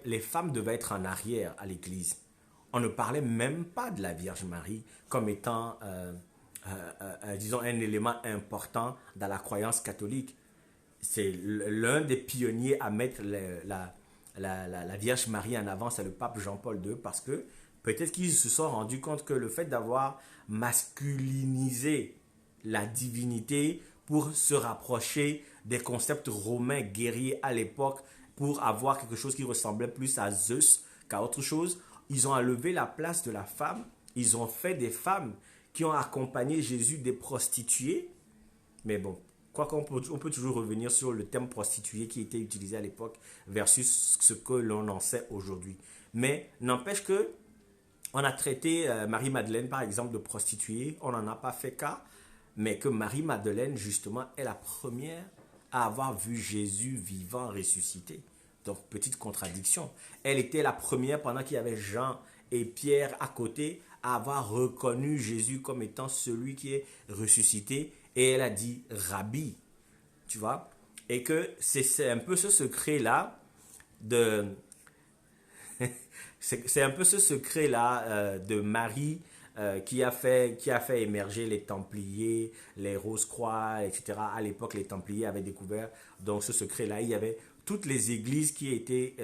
les femmes devaient être en arrière à l'Église. On ne parlait même pas de la Vierge Marie comme étant, disons, un élément important dans la croyance catholique. C'est l'un des pionniers à mettre la Vierge Marie en avant, c'est le pape Jean-Paul II, parce que peut-être qu'ils se sont rendus compte que le fait d'avoir masculinisé la divinité pour se rapprocher des concepts romains guerriers à l'époque, pour avoir quelque chose qui ressemblait plus à Zeus qu'à autre chose, ils ont enlevé la place de la femme, ils ont fait des femmes qui ont accompagné Jésus des prostituées, mais bon, quoi qu'on peut, on peut toujours revenir sur le terme prostituée qui était utilisé à l'époque versus ce que l'on en sait aujourd'hui. Mais n'empêche que on a traité Marie-Madeleine, par exemple, de prostituée, on n'en a pas fait cas, mais que Marie-Madeleine, justement, est la première à avoir vu Jésus vivant, ressuscité. Donc, petite contradiction. Elle était la première, pendant qu'il y avait Jean et Pierre à côté, à avoir reconnu Jésus comme étant celui qui est ressuscité. Et elle a dit Rabbi, tu vois. Et que c'est un peu ce secret-là de, c'est un peu ce secret-là de Marie qui a fait émerger les Templiers, les Rose-Croix, etc. À l'époque, les Templiers avaient découvert donc ce secret-là. Il y avait toutes les églises qui étaient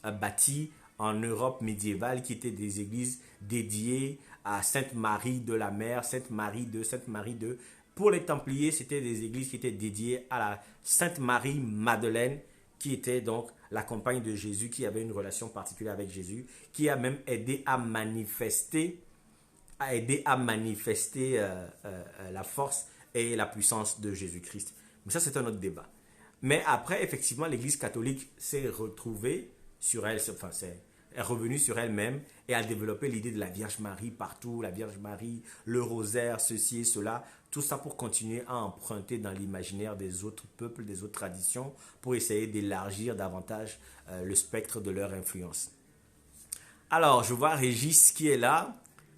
bâties en Europe médiévale, qui étaient des églises dédiées à Sainte Marie de la Mer, Sainte Marie de, Sainte Marie de. Pour les Templiers, c'était des églises qui étaient dédiées à la Sainte Marie Madeleine, qui était donc la compagne de Jésus, qui avait une relation particulière avec Jésus, qui a même aidé à manifester, la force et la puissance de Jésus-Christ. Mais ça, c'est un autre débat. Mais après, effectivement, l'Église catholique s'est retrouvée sur elle, enfin, est revenue sur elle-même et a développé l'idée de la Vierge Marie partout, la Vierge Marie, le rosaire, ceci et cela, tout ça pour continuer à emprunter dans l'imaginaire des autres peuples, des autres traditions, pour essayer d'élargir davantage le spectre de leur influence. Alors, je vois Régis qui est là.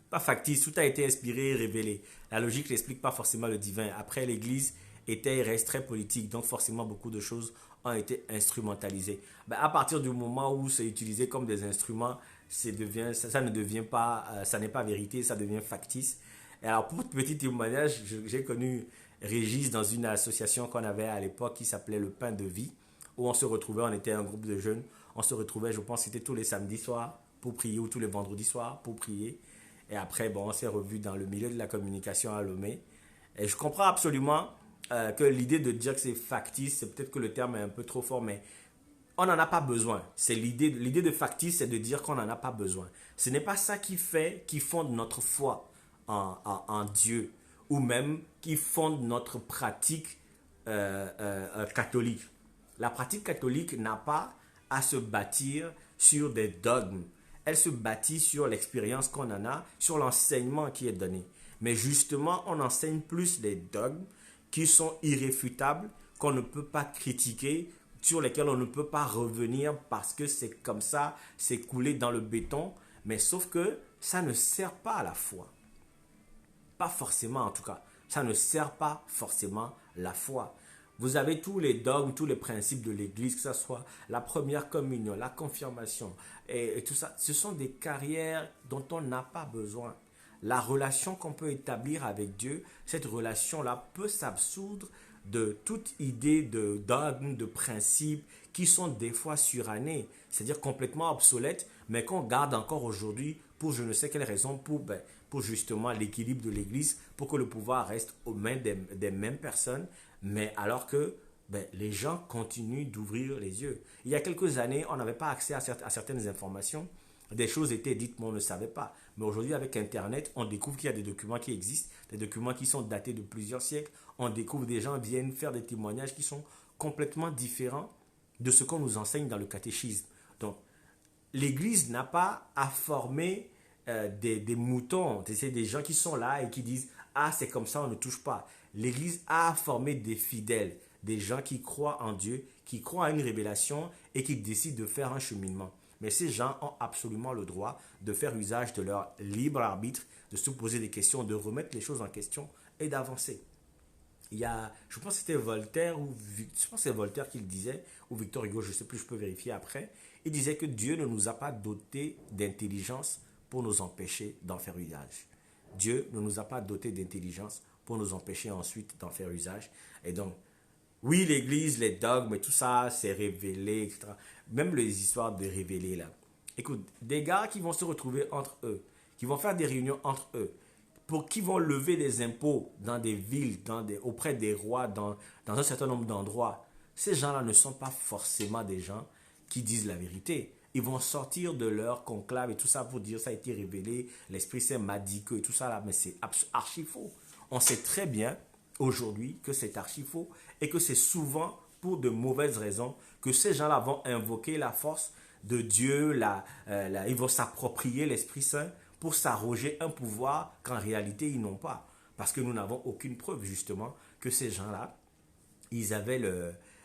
Pas factice, tout a été inspiré et révélé. La logique n'explique pas forcément le divin. Après, l'Église était et reste très politique, donc forcément beaucoup de choses ont été instrumentalisées. Ben, à partir du moment où c'est utilisé comme des instruments, ça ne devient pas, ça n'est pas vérité, ça devient factice. Et alors pour petit témoignage, j'ai connu Régis dans une association qu'on avait à l'époque qui s'appelait le Pain de Vie, où on se retrouvait, on était un groupe de jeunes, on se retrouvait, je pense que c'était tous les samedis soirs pour prier ou tous les vendredis soirs pour prier. Et après, bon, on s'est revus dans le milieu de la communication à Lomé. Et je comprends absolument que l'idée de dire que c'est factice, c'est peut-être que le terme est un peu trop fort, mais on n'en a pas besoin. C'est l'idée de factice, c'est de dire qu'on n'en a pas besoin. Ce n'est pas ça qui fonde notre foi en Dieu, ou même qui fonde notre pratique catholique. La pratique catholique n'a pas à se bâtir sur des dogmes. Elle se bâtit sur l'expérience qu'on en a, sur l'enseignement qui est donné. Mais justement, on enseigne plus les dogmes qui sont irréfutables, qu'on ne peut pas critiquer, sur lesquels on ne peut pas revenir parce que c'est comme ça, c'est coulé dans le béton. Mais sauf que ça ne sert pas à la foi. Pas forcément en tout cas. Ça ne sert pas forcément la foi. Vous avez tous les dogmes, tous les principes de l'Église, que ce soit la première communion, la confirmation et tout ça. Ce sont des carrières dont on n'a pas besoin. La relation qu'on peut établir avec Dieu, cette relation-là peut s'absoudre de toute idée de dogme, de principes qui sont des fois surannés, c'est-à-dire complètement obsolètes, mais qu'on garde encore aujourd'hui pour je ne sais quelle raison, pour justement l'équilibre de l'Église, pour que le pouvoir reste aux mains des mêmes personnes, mais alors que les gens continuent d'ouvrir les yeux. Il y a quelques années, on n'avait pas accès à certaines informations. Des choses étaient dites, mais on ne savait pas. Mais aujourd'hui, avec Internet, on découvre qu'il y a des documents qui existent, des documents qui sont datés de plusieurs siècles. On découvre des gens viennent faire des témoignages qui sont complètement différents de ce qu'on nous enseigne dans le catéchisme. Donc, l'Église n'a pas à former des moutons. C'est des gens qui sont là et qui disent « Ah, c'est comme ça, on ne touche pas ». L'Église a formé des fidèles, des gens qui croient en Dieu, qui croient à une révélation et qui décident de faire un cheminement. Mais ces gens ont absolument le droit de faire usage de leur libre arbitre, de se poser des questions, de remettre les choses en question et d'avancer. Il y a, je pense que c'était Voltaire, je pense que c'est Voltaire qui le disait, ou Victor Hugo, je ne sais plus, je peux vérifier après. Il disait que Dieu ne nous a pas dotés d'intelligence pour nous empêcher d'en faire usage. Dieu ne nous a pas dotés d'intelligence pour nous empêcher ensuite d'en faire usage. Et donc, oui, l'Église, les dogmes et tout ça, c'est révélé, etc. Même les histoires de révéler là. Écoute, des gars qui vont se retrouver entre eux, qui vont faire des réunions entre eux, qui vont lever des impôts dans des villes, auprès des rois, dans un certain nombre d'endroits. Ces gens-là ne sont pas forcément des gens qui disent la vérité. Ils vont sortir de leur conclave et tout ça pour dire ça a été révélé, l'Esprit Saint m'a dit que et tout ça là, mais c'est archi faux. On sait très bien aujourd'hui que c'est archi faux et que c'est souvent pour de mauvaises raisons que ces gens-là vont invoquer la force de Dieu, ils vont s'approprier l'Esprit Saint pour s'arroger un pouvoir qu'en réalité ils n'ont pas. Parce que nous n'avons aucune preuve justement que ces gens-là, ils avaient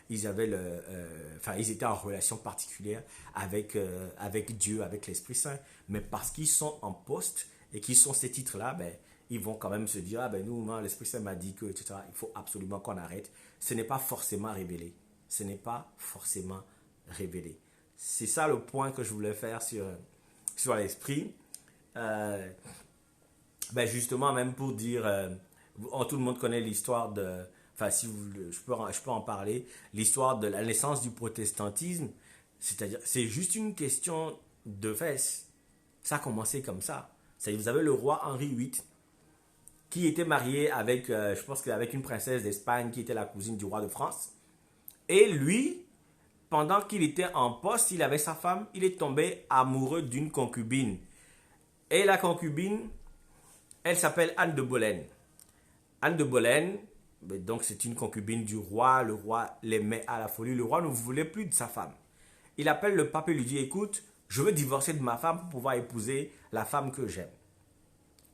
ils étaient en relation particulière avec Dieu, avec l'Esprit Saint. Mais parce qu'ils sont en poste et qu'ils sont ces titres-là, ben, ils vont quand même se dire, ah ben nous, l'Esprit Saint m'a dit que, etc. Il faut absolument qu'on arrête. Ce n'est pas forcément révélé. Ce n'est pas forcément révélé. C'est ça le point que je voulais faire sur l'esprit. Ben justement, même pour dire, tout le monde connaît l'histoire de, enfin si vous, je peux en parler, l'histoire de la naissance du protestantisme. C'est-à-dire, c'est juste une question de fesses. Ça a commencé comme ça. Vous avez le roi Henri VIII qui était marié avec, je pense qu'avec une princesse d'Espagne qui était la cousine du roi de France. Et lui, pendant qu'il était en poste, il avait sa femme, il est tombé amoureux d'une concubine. Et la concubine, elle s'appelle Anne de Boleyn. Anne de Boleyn, donc c'est une concubine du roi, le roi l'aimait à la folie, le roi ne voulait plus de sa femme. Il appelle le pape et lui dit, écoute, je veux divorcer de ma femme pour pouvoir épouser la femme que j'aime.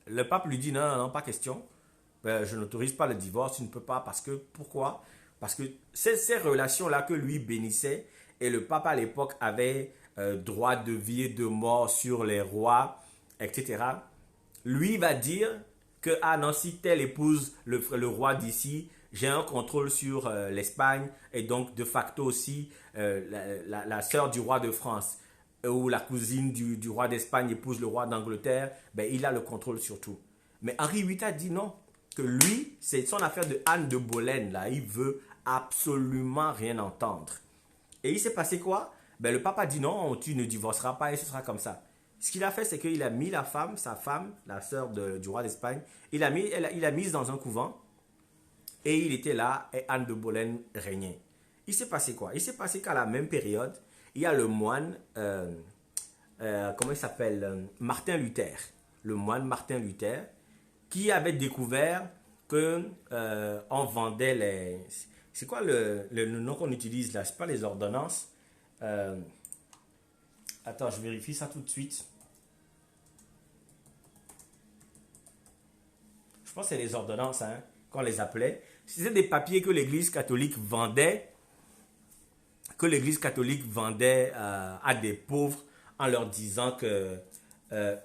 Le pape lui dit, non, non, non, pas question, je n'autorise pas le divorce, tu ne peux pas, parce que, pourquoi ? Parce que c'est ces relations-là que lui bénissait, et le pape à l'époque avait droit de vie et de mort sur les rois, etc. Lui va dire que, ah non, si telle épouse le roi d'ici, j'ai un contrôle sur l'Espagne, et donc de facto aussi la sœur du roi de France, ou la cousine du roi d'Espagne épouse le roi d'Angleterre, ben, il a le contrôle sur tout. Mais Henri VIII a dit non, que lui, c'est son affaire de Anne de Boleyn, là, il veut absolument rien entendre. Et il s'est passé quoi? Ben, le pape a dit non, tu ne divorceras pas et ce sera comme ça. Ce qu'il a fait, c'est qu'il a mis la femme, sa femme, la sœur du roi d'Espagne, il a mise dans un couvent et il était là et Anne de Boleyn régnait. Il s'est passé quoi? Il s'est passé qu'à la même période, il y a le moine, comment il s'appelle? Martin Luther. Le moine Martin Luther, qui avait découvert que on vendait les... C'est quoi le nom qu'on utilise là? C'est pas les ordonnances. Attends, je vérifie ça tout de suite. Je pense que c'est les ordonnances, hein, qu'on les appelait. C'était des papiers que l'Église catholique vendait, à des pauvres en leur disant que dès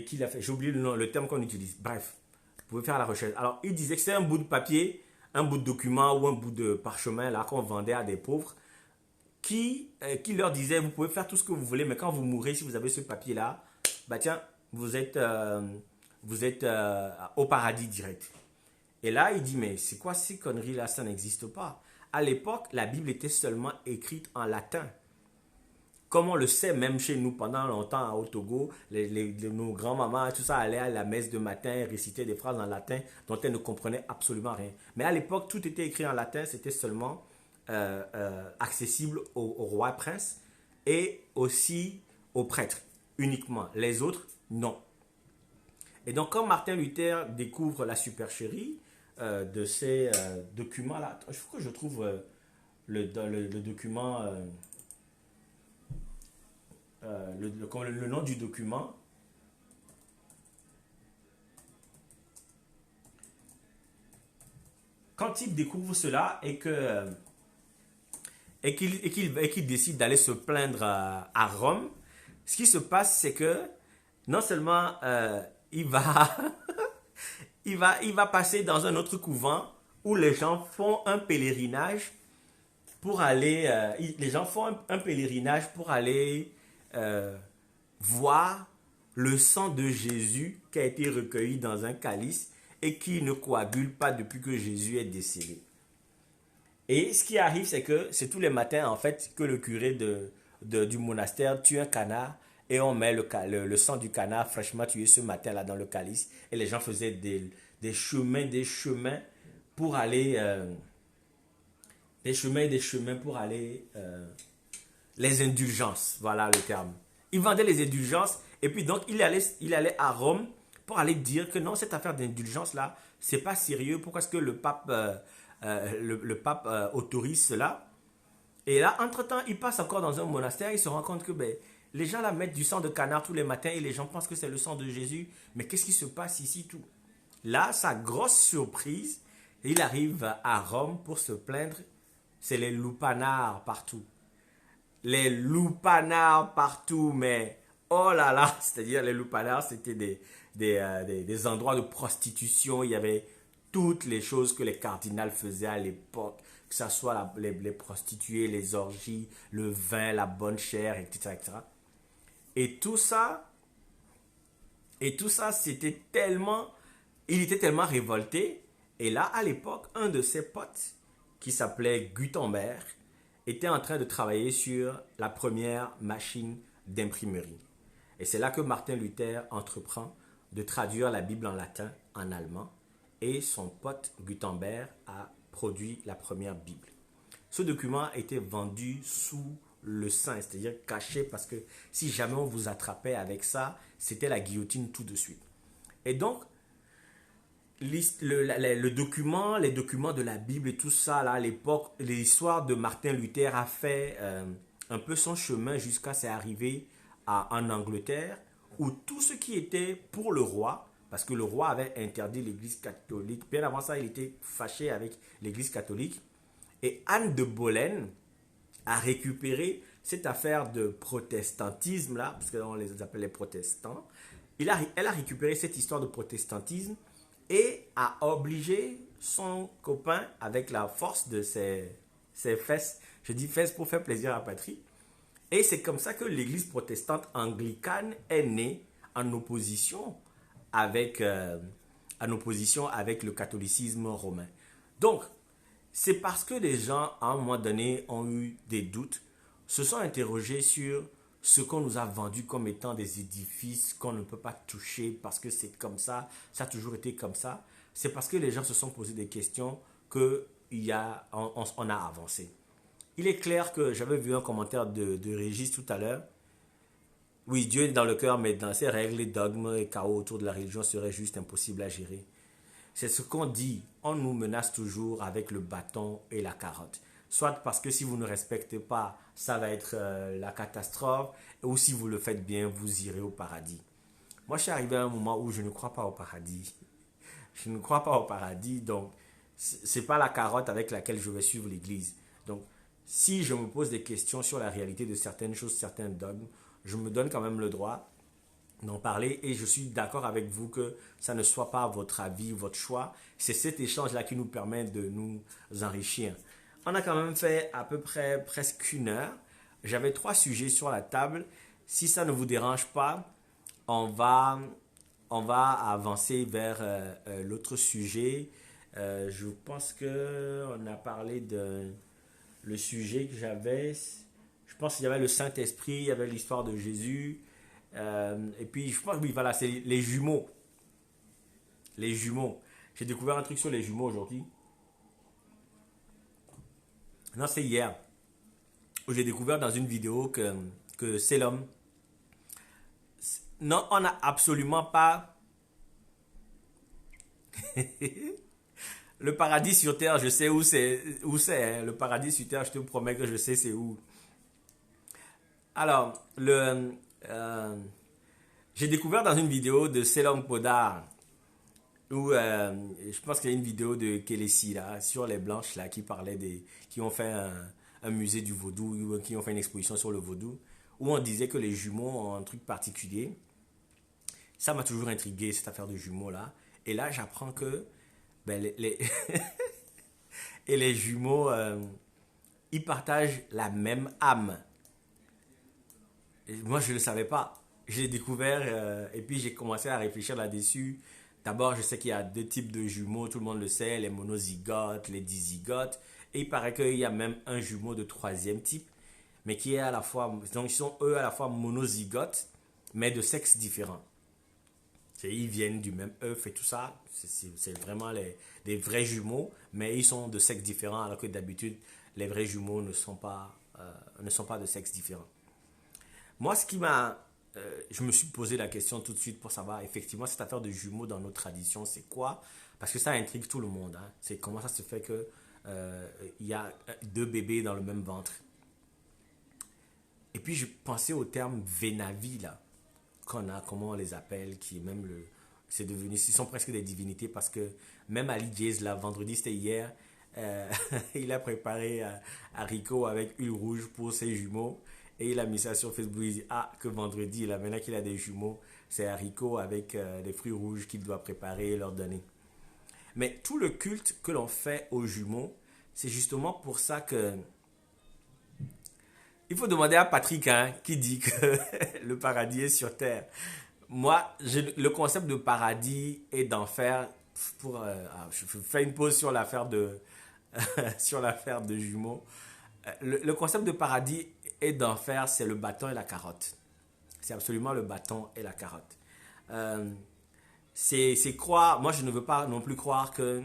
qu'il a fait, j'ai oublié le terme qu'on utilise. Bref, vous pouvez faire la recherche. Alors, il disait que c'est un bout de papier, un bout de document ou un bout de parchemin là qu'on vendait à des pauvres qui leur disait, vous pouvez faire tout ce que vous voulez, mais quand vous mourrez, si vous avez ce papier là, bah tiens, vous êtes au paradis direct. Et là, il dit, mais c'est quoi ces conneries là? Ça n'existe pas. À l'époque, la Bible était seulement écrite en latin. Comme on le sait, même chez nous, pendant longtemps au Togo, nos grands-mamans, tout ça, allaient à la messe de matin, récitaient des phrases en latin dont elles ne comprenaient absolument rien. Mais à l'époque, tout était écrit en latin, c'était seulement accessible aux rois princes et aussi aux prêtres, uniquement. Les autres, non. Et donc, quand Martin Luther découvre la supercherie de ces documents-là, il faut que je trouve le document... le nom du document. Quand il découvre cela et qu'il décide d'aller se plaindre à Rome, ce qui se passe, c'est que non seulement il va il va passer dans un autre couvent où les gens font un pèlerinage pour aller voir le sang de Jésus qui a été recueilli dans un calice et qui ne coagule pas depuis que Jésus est décédé. Et ce qui arrive, c'est que c'est tous les matins, en fait, que le curé du monastère tue un canard et on met le sang du canard fraîchement tué ce matin-là dans le calice. Et les gens faisaient des chemins pour aller... des chemins pour aller... les indulgences, voilà le terme. Il vendait les indulgences et puis donc il allait à Rome pour aller dire que non, cette affaire d'indulgence là, c'est pas sérieux. Pourquoi est-ce que le pape, le pape autorise cela? Et là, entre-temps, il passe encore dans un monastère, il se rend compte que ben, les gens là mettent du sang de canard tous les matins et les gens pensent que c'est le sang de Jésus. Mais qu'est-ce qui se passe ici tout? Là, sa grosse surprise, il arrive à Rome pour se plaindre, c'est les loupanards partout. Les loupanards partout, mais oh là là, c'est-à-dire les loupanards, c'était des endroits de prostitution. Il y avait toutes les choses que les cardinals faisaient à l'époque, que ce soit les prostituées, les orgies, le vin, la bonne chair, etc. etc. Et tout ça, c'était tellement, il était tellement révolté. Et là, à l'époque, un de ses potes, qui s'appelait Gutenberg, était en train de travailler sur la première machine d'imprimerie. Et c'est là que Martin Luther entreprend de traduire la Bible en latin, en allemand, et son pote Gutenberg a produit la première Bible. Ce document a été vendu sous le sein, c'est-à-dire caché, parce que si jamais on vous attrapait avec ça, c'était la guillotine tout de suite. Et donc, les documents de la Bible et tout ça, là, à l'époque, l'histoire de Martin Luther a fait un peu son chemin jusqu'à c'est arrivé en Angleterre, où tout ce qui était pour le roi, parce que le roi avait interdit l'église catholique, bien avant ça, il était fâché avec l'église catholique, et Anne de Boleyn a récupéré cette affaire de protestantisme, là, parce qu'on les appelle les protestants, elle a récupéré cette histoire de protestantisme et a obligé son copain, avec la force de ses fesses, je dis fesses pour faire plaisir à Patrick, et c'est comme ça que l'église protestante anglicane est née en opposition avec, le catholicisme romain. Donc, c'est parce que les gens, à un moment donné, ont eu des doutes, se sont interrogés sur ce qu'on nous a vendu comme étant des édifices qu'on ne peut pas toucher parce que c'est comme ça a toujours été comme ça. C'est parce que les gens se sont posé des questions qu'on a avancé. Il est clair que j'avais vu un commentaire de Régis tout à l'heure. Oui, Dieu est dans le cœur, mais dans ses règles, les dogmes et chaos autour de la religion seraient juste impossibles à gérer. C'est ce qu'on dit. On nous menace toujours avec le bâton et la carotte. Soit parce que si vous ne respectez pas, ça va être la catastrophe, ou si vous le faites bien, vous irez au paradis. Moi, je suis arrivé à un moment où je ne crois pas au paradis. Je ne crois pas au paradis, donc c'est pas la carotte avec laquelle je vais suivre l'église. Donc, si je me pose des questions sur la réalité de certaines choses, certains dogmes, je me donne quand même le droit d'en parler et je suis d'accord avec vous que ça ne soit pas votre avis, votre choix. C'est cet échange-là qui nous permet de nous enrichir. On a quand même fait à peu près presque 1 heure. J'avais 3 sujets sur la table. Si ça ne vous dérange pas, on va avancer vers l'autre sujet. Je pense qu'on a parlé de le sujet que j'avais. Je pense qu'il y avait le Saint-Esprit, il y avait l'histoire de Jésus. Et puis, je pense que oui, voilà, c'est les jumeaux. Les jumeaux. J'ai découvert un truc sur les jumeaux aujourd'hui. Non, c'est hier. Où j'ai découvert dans une vidéo que c'est l'homme. Non, on n'a absolument pas. Le paradis sur terre, je sais où c'est. Hein. Le paradis sur terre, je te promets que je sais c'est où. Alors, j'ai découvert dans une vidéo de Selom Podar, où je pense qu'il y a une vidéo de Kelesi là, sur les blanches là, qui ont fait un musée du vaudou, qui ont fait une exposition sur le vaudou, où on disait que les jumeaux ont un truc particulier. Ça m'a toujours intrigué, cette affaire de jumeaux là. Et là, j'apprends que ben, et les jumeaux, ils partagent la même âme. Et moi, je ne le savais pas. j'ai découvert et puis j'ai commencé à réfléchir là-dessus. D'abord, je sais qu'il y a deux types de jumeaux, tout le monde le sait, les monozygotes, les dizygotes. Et il paraît qu'il y a même un jumeau de troisième type, mais qui est à la fois, donc ils sont eux à la fois monozygotes, mais de sexes différents. Ils viennent du même œuf et tout ça. C'est vraiment des vrais jumeaux, mais ils sont de sexes différents, alors que d'habitude, les vrais jumeaux ne sont pas de sexes différents. Moi, ce qui m'a. Je me suis posé la question tout de suite pour savoir effectivement cette affaire de jumeaux dans nos traditions, c'est quoi? Parce que ça intrigue tout le monde. Hein. C'est comment ça se fait que il y a deux bébés dans le même ventre. Et puis je pensais au terme Venavi là, qu'on a, comment on les appelle, qui est même le. C'est devenu. Ils sont presque des divinités parce que même Ali Jays, là, vendredi, c'était hier, il a préparé haricot avec huile rouge pour ses jumeaux. Et il a mis ça sur Facebook. Il dit ah, que vendredi, là, maintenant qu'il a des jumeaux, c'est haricot avec des fruits rouges qu'il doit préparer et leur donner. Mais tout le culte que l'on fait aux jumeaux, c'est justement pour ça que. Il faut demander à Patrick hein, qui dit que le paradis est sur terre. Moi, le concept de paradis et d'enfer, je fais une pause sur l'affaire sur l'affaire de jumeaux. Le concept de paradis et d'enfer, c'est le bâton et la carotte. C'est absolument le bâton et la carotte. Euh, c'est croire, moi je ne veux pas non plus croire que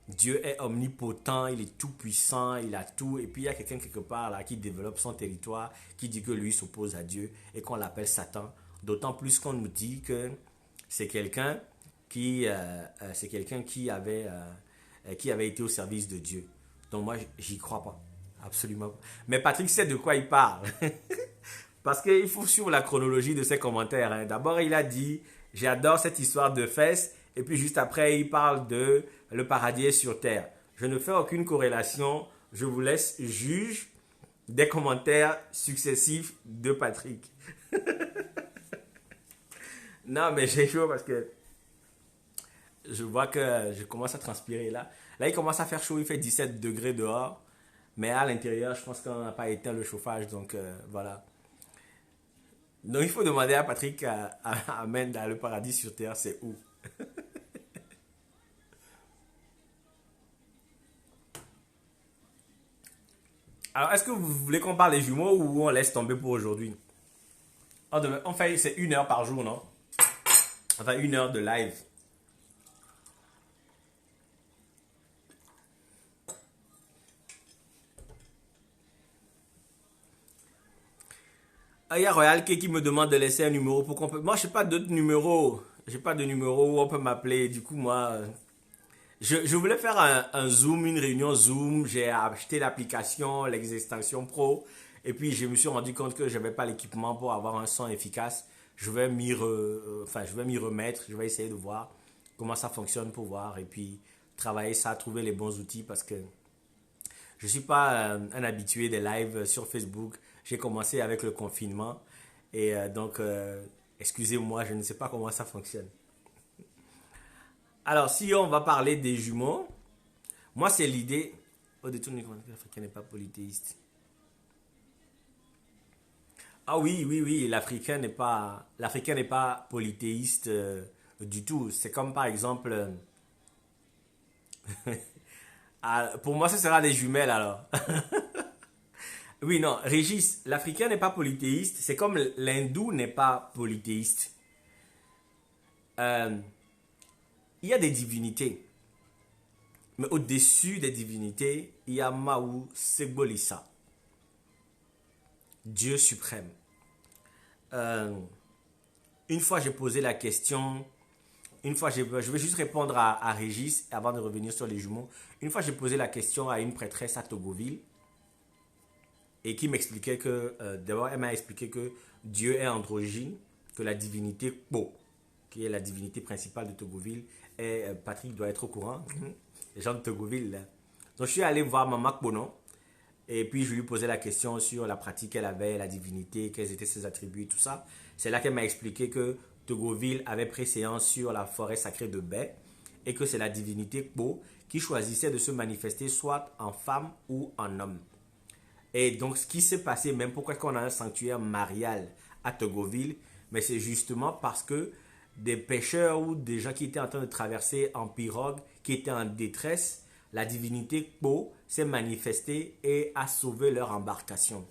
Dieu est omnipotent, il est tout puissant, il a tout. Et puis il y a quelqu'un quelque part là qui développe son territoire, qui dit que lui s'oppose à Dieu et qu'on l'appelle Satan. D'autant plus qu'on nous dit que c'est quelqu'un qui avait été au service de Dieu. Donc moi j'y crois pas, absolument pas. Mais Patrick sait de quoi il parle. Parce qu'il faut suivre la chronologie de ses commentaires. Hein. D'abord, il a dit j'adore cette histoire de fesses. Et puis, juste après, il parle de le paradis est sur terre. Je ne fais aucune corrélation. Je vous laisse juge des commentaires successifs de Patrick. Non, mais j'ai chaud parce que je vois que je commence à transpirer là. Là, il commence à faire chaud. Il fait 17 degrés dehors. Mais à l'intérieur, je pense qu'on n'a pas éteint le chauffage. Donc, voilà. Donc il faut demander à Patrick Amen dans le paradis sur terre, c'est où? Alors est-ce que vous voulez qu'on parle des jumeaux ou on laisse tomber pour aujourd'hui? On fait c'est 1 heure par jour, non? Enfin 1 heure de live. Ah, il y a Royal K qui me demande de laisser un numéro pour qu'on peut. Moi je n'ai pas d'autres numéros. J'ai pas de numéro où on peut m'appeler. Du coup moi je voulais faire un Zoom, une réunion Zoom. J'ai acheté l'application, l'extension Pro. Et puis, je me suis rendu compte que je n'avais pas l'équipement pour avoir un son efficace. Je vais m'y remettre. Je vais essayer de voir comment ça fonctionne pour voir. Et puis, travailler ça, trouver les bons outils parce que je ne suis pas un habitué des lives sur Facebook. J'ai commencé avec le confinement. Et excusez-moi, je ne sais pas comment ça fonctionne. Alors, si on va parler des jumeaux, moi, c'est l'idée. Au détour du l'Africain n'est pas polythéiste. Ah oui, oui, oui, l'Africain n'est pas polythéiste du tout. C'est comme par exemple, pour moi, ce sera des jumelles alors. Oui, non, Régis, l'Africain n'est pas polythéiste. C'est comme l'Hindou n'est pas polythéiste. Euh, il y a des divinités, mais au-dessus des divinités, il y a Maou Segbolissa, Dieu suprême. Euh, une fois j'ai posé la question, je vais juste répondre à Régis avant de revenir sur les jumeaux. Une fois j'ai posé la question à une prêtresse à Togoville et qui m'expliquait que, d'abord elle m'a expliqué que Dieu est androgyne, que la divinité Po, qui est la divinité principale de Togoville, et Patrick doit être au courant, les gens de Togoville. Là. Donc je suis allé voir Maman Kponon. Et puis, je lui posais la question sur la pratique qu'elle avait, la divinité, quels étaient ses attributs et tout ça. C'est là qu'elle m'a expliqué que Togoville avait préséance sur la forêt sacrée de Baie et que c'est la divinité Kpo qui choisissait de se manifester soit en femme ou en homme. Et donc, ce qui s'est passé, même pourquoi on a un sanctuaire marial à Togoville, mais c'est justement parce que des pêcheurs ou des gens qui étaient en train de traverser en pirogue, qui étaient en détresse, la divinité Po s'est manifestée et a sauvé leur embarcation.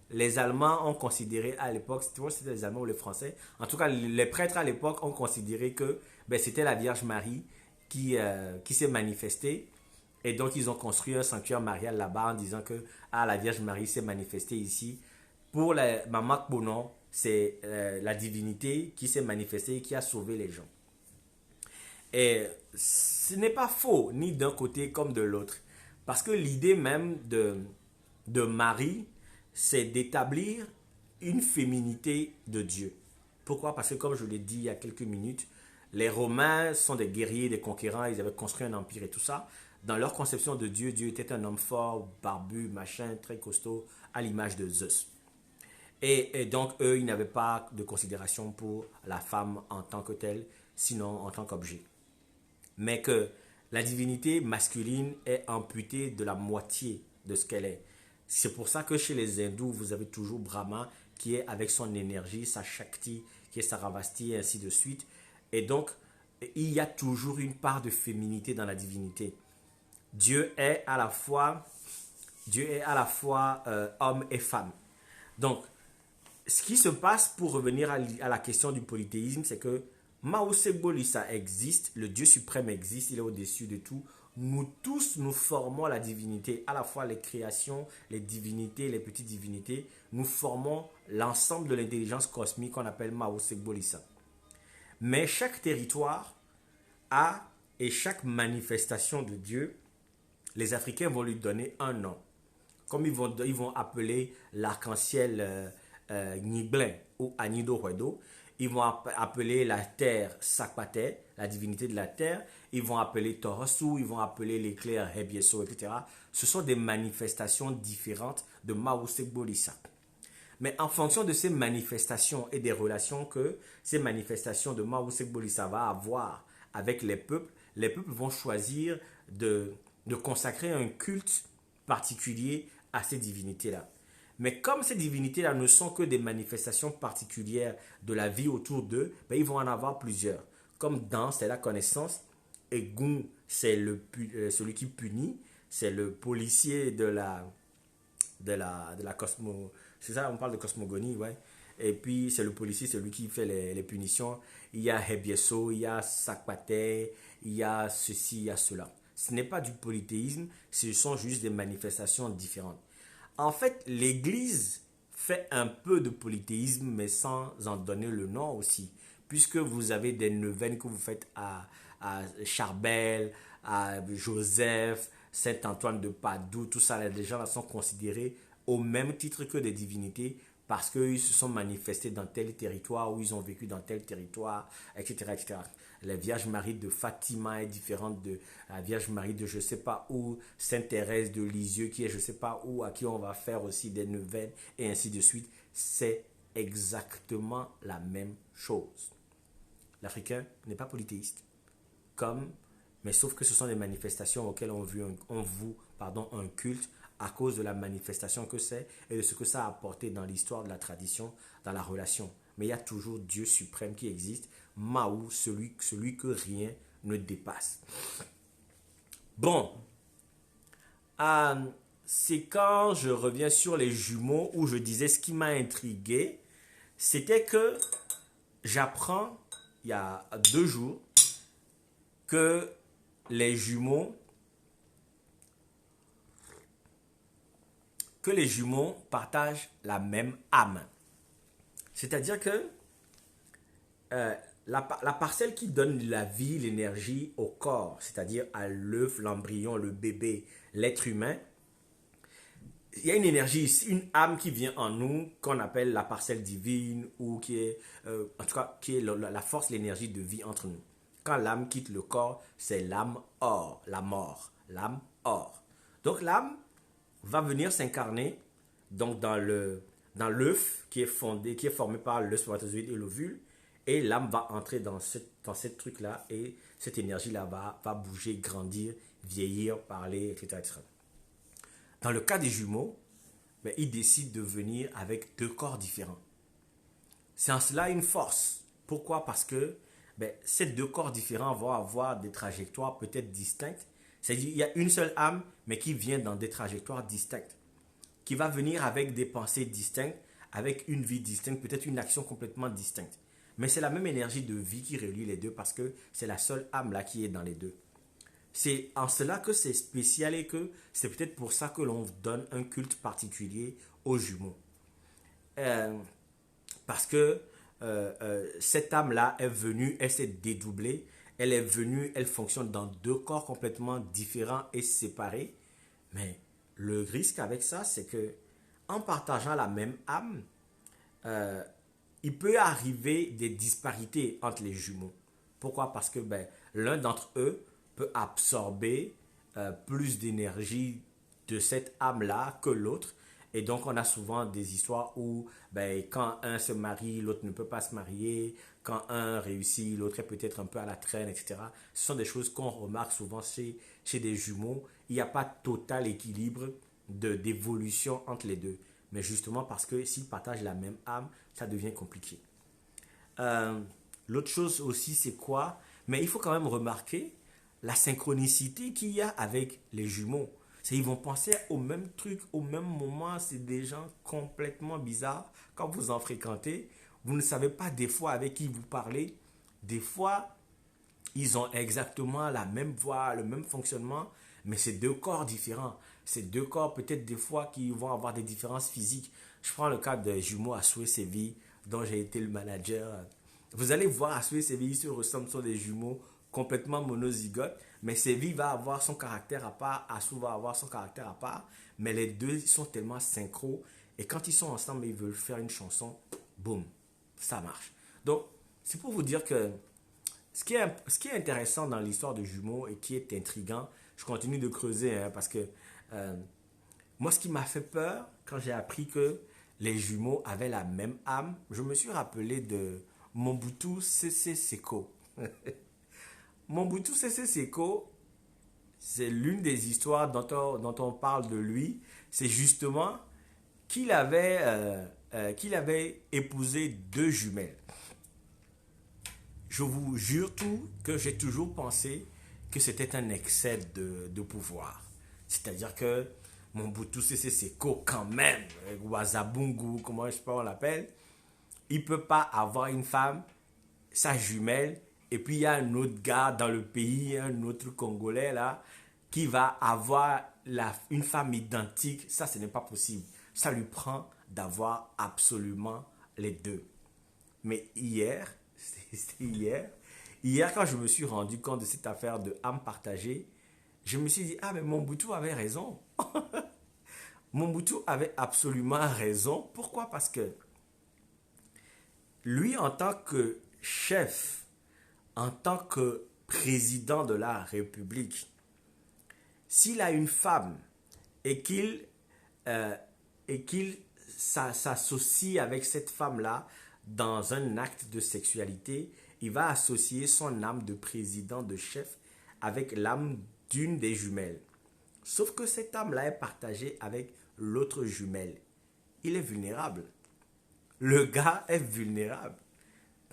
Les Allemands ont considéré à l'époque, c'était les Allemands ou les Français, en tout cas les prêtres à l'époque ont considéré que c'était la Vierge Marie qui s'est manifestée. Et donc ils ont construit un sanctuaire marial là-bas en disant que la Vierge Marie s'est manifestée ici. Pour la Maman Kponon, c'est la divinité qui s'est manifestée et qui a sauvé les gens. Et ce n'est pas faux, ni d'un côté comme de l'autre. Parce que l'idée même de Marie, c'est d'établir une féminité de Dieu. Pourquoi? Parce que comme je l'ai dit il y a quelques minutes, les Romains sont des guerriers, des conquérants, ils avaient construit un empire et tout ça. Dans leur conception de Dieu, Dieu était un homme fort, barbu, machin, très costaud, à l'image de Zeus. Et donc, eux, ils n'avaient pas de considération pour la femme en tant que telle, sinon en tant qu'objet. Mais que la divinité masculine est amputée de la moitié de ce qu'elle est. C'est pour ça que chez les hindous, vous avez toujours Brahma qui est avec son énergie, sa Shakti, qui est Saravasti, et ainsi de suite. Et donc, il y a toujours une part de féminité dans la divinité. Dieu est à la fois, homme et femme. Donc, ce qui se passe pour revenir à la question du polythéisme, c'est que Mao Segbolisa existe, le Dieu suprême existe, il est au-dessus de tout. Nous tous, nous formons la divinité, à la fois les créations, les divinités, les petites divinités. Nous formons l'ensemble de l'intelligence cosmique qu'on appelle Mao Segbolisa. Mais chaque territoire a, et chaque manifestation de Dieu, les Africains vont lui donner un nom. Comme ils vont appeler l'arc-en-ciel Niblin ou Anido Huedo, ils vont appeler la terre Sakpate, la divinité de la terre, ils vont appeler Torosu, ils vont appeler l'éclair Hebieso, etc. Ce sont des manifestations différentes de Mao Segbolisa. Mais en fonction de ces manifestations et des relations que ces manifestations de Mao Segbolisa va avoir avec les peuples vont choisir de consacrer un culte particulier à ces divinités-là. Mais comme ces divinités-là ne sont que des manifestations particulières de la vie autour d'eux, ben ils vont en avoir plusieurs. Comme Dan, c'est la connaissance, et Gun, c'est celui qui punit, c'est le policier de la cosmo... C'est ça, on parle de cosmogonie, ouais. Et puis, c'est le policier, c'est lui qui fait les punitions. Il y a Hebieso, il y a Sakpate, il y a ceci, il y a cela. Ce n'est pas du polythéisme, ce sont juste des manifestations différentes. En fait, l'Église fait un peu de polythéisme, mais sans en donner le nom aussi. Puisque vous avez des neuvaines que vous faites à Charbel, à Joseph, Saint-Antoine de Padoue, tout ça, les gens là sont considérés au même titre que des divinités parce qu'ils se sont manifestés dans tel territoire ou ils ont vécu dans tel territoire, etc., etc. La Vierge Marie de Fatima est différente de la Vierge Marie de je ne sais pas où, Sainte Thérèse de Lisieux qui est je ne sais pas où, à qui on va faire aussi des neuvaines et ainsi de suite. C'est exactement la même chose. L'Africain n'est pas polythéiste, mais sauf que ce sont des manifestations auxquelles on voue un culte à cause de la manifestation que c'est et de ce que ça a apporté dans l'histoire de la tradition, dans la relation. Mais il y a toujours Dieu suprême qui existe, Mao, celui que rien ne dépasse. Bon, c'est quand je reviens sur les jumeaux où je disais ce qui m'a intrigué, c'était que j'apprends il y a 2 jours que les jumeaux partagent la même âme. C'est-à-dire que la parcelle qui donne la vie, l'énergie au corps, c'est-à-dire à l'œuf, l'embryon, le bébé, l'être humain, il y a une énergie, une âme qui vient en nous, qu'on appelle la parcelle divine, ou qui est, en tout cas, qui est la force, l'énergie de vie entre nous. Quand l'âme quitte le corps, c'est l'âme hors, la mort, l'âme hors. Donc l'âme va venir s'incarner donc dans l'œuf qui est formé par le spermatozoïde et l'ovule, et l'âme va entrer dans ce truc-là, et cette énergie-là va bouger, grandir, vieillir, parler, etc., etc. Dans le cas des jumeaux, ils décident de venir avec 2 corps différents. C'est en cela une force. Pourquoi? Parce que ces deux corps différents vont avoir des trajectoires peut-être distinctes. C'est-à-dire qu'il y a une seule âme, mais qui vient dans des trajectoires distinctes, qui va venir avec des pensées distinctes, avec une vie distincte, peut-être une action complètement distincte. Mais c'est la même énergie de vie qui relie les deux parce que c'est la seule âme là qui est dans les deux. C'est en cela que c'est spécial et que c'est peut-être pour ça que l'on donne un culte particulier aux jumeaux. Euh, Parce que cette âme-là est venue, elle s'est dédoublée, elle est venue, elle fonctionne dans deux corps complètement différents et séparés. Mais le risque avec ça, c'est que en partageant la même âme, euh, il peut arriver des disparités entre les jumeaux. Pourquoi? Parce que l'un d'entre eux peut absorber plus d'énergie de cette âme-là que l'autre. Et donc, on a souvent des histoires où quand un se marie, l'autre ne peut pas se marier. Quand un réussit, l'autre est peut-être un peu à la traîne, etc. Ce sont des choses qu'on remarque souvent chez des jumeaux. Il n'y a pas total équilibre d'évolution entre les deux. Mais justement parce que s'ils partagent la même âme, ça devient compliqué. Euh, L'autre chose aussi, c'est quoi? Mais il faut quand même remarquer la synchronicité qu'il y a avec les jumeaux. C'est ils vont penser au même truc, au même moment. C'est des gens complètement bizarres. Quand vous en fréquentez, vous ne savez pas des fois avec qui vous parlez. Des fois, ils ont exactement la même voix, le même fonctionnement, mais c'est deux corps différents. C'est deux corps peut-être des fois qui vont avoir des différences physiques. Je prends le cas des jumeaux Asue Séville, dont j'ai été le manager. Vous allez voir Asue Séville, ils se ressemblent, sont des jumeaux complètement monozygotes, mais Séville va avoir son caractère à part, Asue va avoir son caractère à part, mais les deux sont tellement synchro, et quand ils sont ensemble et ils veulent faire une chanson, boum, ça marche. Donc, c'est pour vous dire que ce qui est intéressant dans l'histoire de jumeaux et qui est intriguant, je continue de creuser hein, parce que euh, moi, ce qui m'a fait peur quand j'ai appris que les jumeaux avaient la même âme, je me suis rappelé de Mobutu Sese Seko. Mobutu Sese Seko, c'est l'une des histoires dont on parle de lui. C'est justement qu'il avait épousé deux jumelles. Je vous jure tout que j'ai toujours pensé que c'était un excès de pouvoir. C'est-à-dire que Mobutu Sese Seko, quand même, Ouazabungu, comment je sais pas on l'appelle, il ne peut pas avoir une femme, sa jumelle, et puis il y a un autre gars dans le pays, un autre Congolais là, qui va avoir une femme identique. Ça, ce n'est pas possible. Ça lui prend d'avoir absolument les deux. Mais hier, c'était hier quand je me suis rendu compte de cette affaire de âme partagée, je me suis dit, ah mais Mobutu avait raison. Mobutu avait absolument raison. Pourquoi? Parce que lui, en tant que chef, en tant que président de la République, s'il a une femme et euh, qu'il s'associe avec cette femme-là dans un acte de sexualité, il va associer son âme de président, de chef, avec l'âme d'une des jumelles. Sauf que cette âme-là est partagée avec l'autre jumelle. Il est vulnérable. Le gars est vulnérable.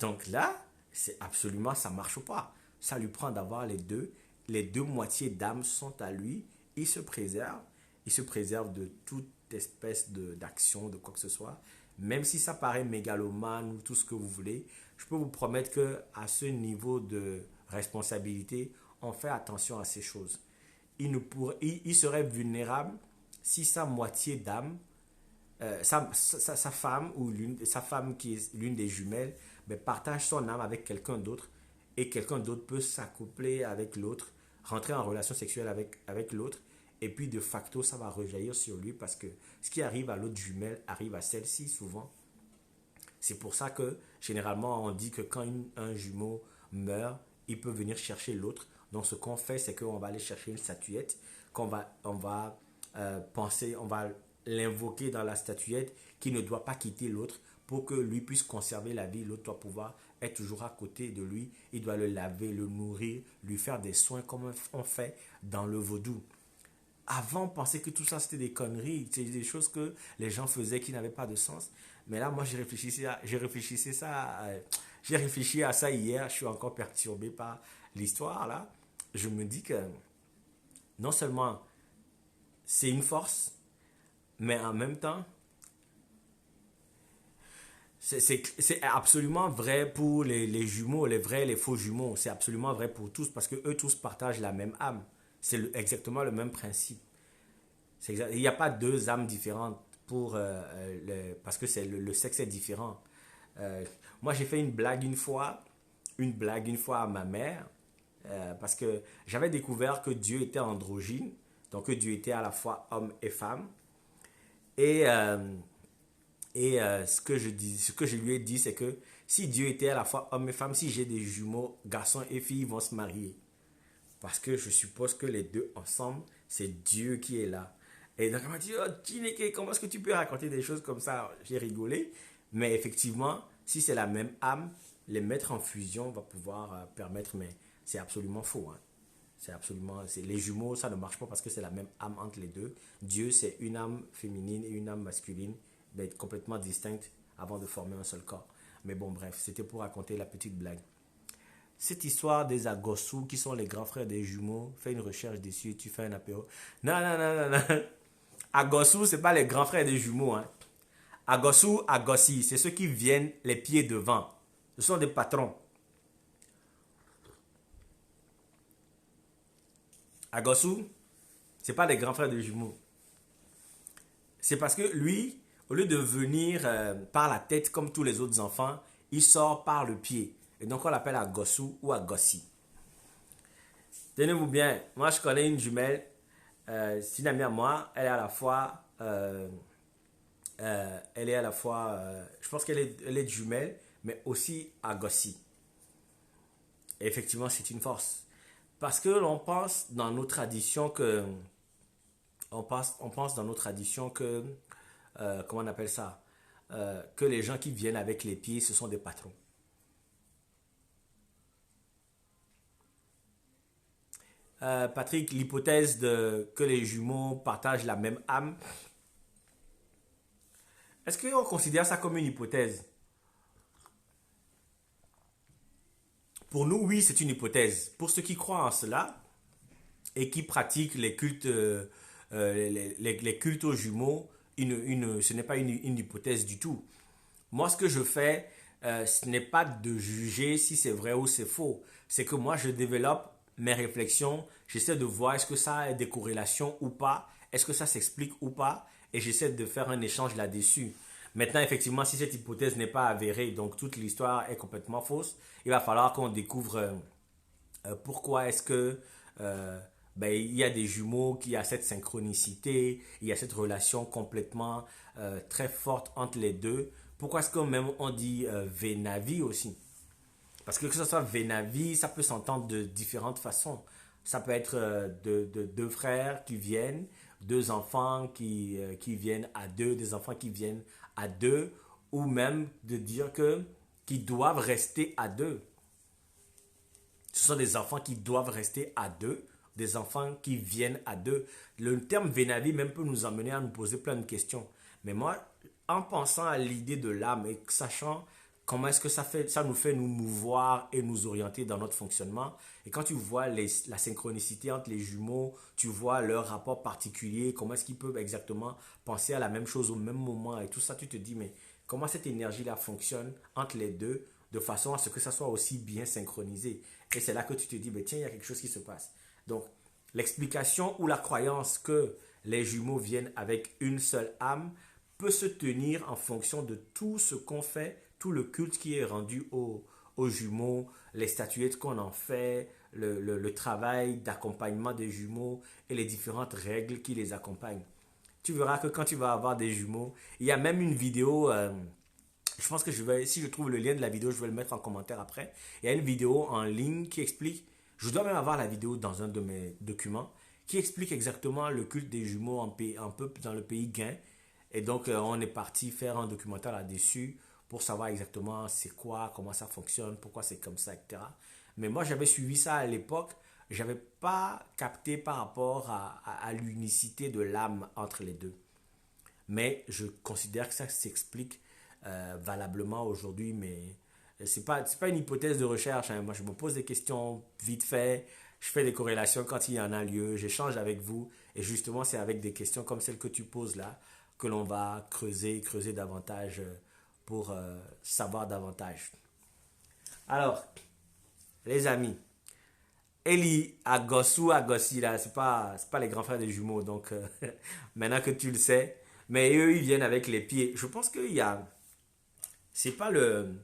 Donc là, c'est absolument, ça ne marche pas. Ça lui prend d'avoir les deux. Les deux moitiés d'âme sont à lui. Il se préserve. Il se préserve de toute espèce d'action, de quoi que ce soit. Même si ça paraît mégalomane ou tout ce que vous voulez, je peux vous promettre qu'à ce niveau de responsabilité, on fait attention à ces choses. Il serait vulnérable si sa moitié d'âme, sa femme ou sa femme qui est l'une des jumelles, partage son âme avec quelqu'un d'autre et quelqu'un d'autre peut s'accoupler avec l'autre, rentrer en relation sexuelle avec l'autre et puis de facto ça va rejaillir sur lui parce que ce qui arrive à l'autre jumelle arrive à celle-ci souvent. C'est pour ça que généralement on dit que quand un jumeau meurt, il peut venir chercher l'autre. Donc ce qu'on fait, c'est qu'on va aller chercher une statuette, on va l'invoquer dans la statuette qui ne doit pas quitter l'autre pour que lui puisse conserver la vie. L'autre doit pouvoir être toujours à côté de lui. Il doit le laver, le nourrir, lui faire des soins comme on fait dans le vaudou. avant, on pensait que tout ça, c'était des conneries. C'est des choses que les gens faisaient qui n'avaient pas de sens. Mais là, moi, j'ai réfléchi à ça hier. Je suis encore perturbé par l'histoire, là. Je me dis que non seulement c'est une force, mais en même temps, c'est absolument vrai pour les jumeaux, les vrais et les faux jumeaux. C'est absolument vrai pour tous parce que eux tous partagent la même âme. C'est exactement le même principe. Il n'y a pas deux âmes différentes parce que le sexe est différent. Euh, Moi, j'ai fait une blague une fois à ma mère, parce que j'avais découvert que Dieu était androgyne, donc que Dieu était à la fois homme et femme. Et, ce que je lui ai dit, c'est que si Dieu était à la fois homme et femme, si j'ai des jumeaux, garçons et filles, ils vont se marier. Parce que je suppose que les deux ensemble, c'est Dieu qui est là. Et donc, elle m'a dit, oh, Chineke, comment est-ce que tu peux raconter des choses comme ça? J'ai rigolé. Mais effectivement, si c'est la même âme, les mettre en fusion va pouvoir permettre, mais c'est absolument faux. Hein. Les jumeaux, ça ne marche pas parce que c'est la même âme entre les deux. Dieu, c'est une âme féminine et une âme masculine, mais complètement distinctes avant de former un seul corps. Mais bon, bref, c'était pour raconter la petite blague. Cette histoire des Agossou, qui sont les grands frères des jumeaux, fais une recherche dessus et tu fais un apéro. Non, non, non, non, non. Agossou, c'est pas les grands frères des jumeaux. Hein. Agossou, Agossi, c'est ceux qui viennent les pieds devant. Ce sont des patrons. Agossou, c'est pas les grands frères des jumeaux. C'est parce que lui, au lieu de venir par la tête comme tous les autres enfants, il sort par le pied. Et donc on l'appelle Agossou ou Agossi. Tenez-vous bien, moi je connais une jumelle, c'est une amie à moi, elle est à la fois, je pense elle est jumelle, mais aussi Agossi. Et effectivement, c'est une force. Parce que l'on pense dans nos traditions que, on pense dans nos traditions que, comment on appelle ça, que les gens qui viennent avec les pieds, ce sont des patrons. Patrick, l'hypothèse que les jumeaux partagent la même âme, est-ce qu'on considère ça comme une hypothèse? Pour nous, oui, c'est une hypothèse. Pour ceux qui croient en cela et qui pratiquent les cultes, les cultes aux jumeaux, ce n'est pas une hypothèse du tout. Moi, ce que je fais, ce n'est pas de juger si c'est vrai ou c'est faux. C'est que moi, je développe mes réflexions. J'essaie de voir est-ce que ça a des corrélations ou pas. Est-ce que ça s'explique ou pas. Et j'essaie de faire un échange là-dessus. Maintenant, effectivement, si cette hypothèse n'est pas avérée, donc toute l'histoire est complètement fausse, il va falloir qu'on découvre pourquoi est-ce que il y a des jumeaux, qui a cette synchronicité, il y a cette relation complètement très forte entre les deux. Pourquoi est-ce que même on dit Venavi aussi? Parce que ce soit Venavi, ça peut s'entendre de différentes façons. Ça peut être deux frères qui viennent, deux enfants qui viennent à deux, des enfants qui viennent à deux, ou même de dire que qu'ils doivent rester à deux. Ce sont des enfants qui doivent rester à deux, des enfants qui viennent à deux. Le terme Venavi même peut nous amener à nous poser plein de questions. Mais moi, en pensant à l'idée de l'âme et sachant comment est-ce que ça nous fait nous mouvoir et nous orienter dans notre fonctionnement. Et quand tu vois la synchronicité entre les jumeaux, tu vois leur rapport particulier, comment est-ce qu'ils peuvent exactement penser à la même chose au même moment et tout ça, tu te dis, mais comment cette énergie-là fonctionne entre les deux de façon à ce que ça soit aussi bien synchronisé. Et c'est là que tu te dis, mais tiens, il y a quelque chose qui se passe. Donc, l'explication ou la croyance que les jumeaux viennent avec une seule âme peut se tenir en fonction de tout ce qu'on fait, tout le culte qui est rendu aux jumeaux, les statuettes qu'on en fait, le travail d'accompagnement des jumeaux et les différentes règles qui les accompagnent. Tu verras que quand tu vas avoir des jumeaux, il y a même une vidéo, je pense que si je trouve le lien de la vidéo, je vais le mettre en commentaire après. Il y a une vidéo en ligne qui explique, je dois même avoir la vidéo dans un de mes documents, qui explique exactement le culte des jumeaux un peu dans le pays gain. Et donc, on est parti faire un documentaire là-dessus pour savoir exactement c'est quoi, comment ça fonctionne, pourquoi c'est comme ça, etc. Mais moi, j'avais suivi ça à l'époque. j'avais pas capté par rapport à l'unicité de l'âme entre les deux. Mais je considère que ça s'explique valablement aujourd'hui, mais c'est pas une hypothèse de recherche, hein. Moi, je me pose des questions vite fait, je fais des corrélations quand il y en a lieu, j'échange avec vous, et justement, c'est avec des questions comme celle que tu poses là que l'on va creuser davantage pour savoir davantage. Alors, les amis, Eli, Agossi, là, c'est pas les grands frères des jumeaux, donc maintenant que tu le sais, mais eux, ils viennent avec les pieds. Je pense qu'il y a, c'est pas le,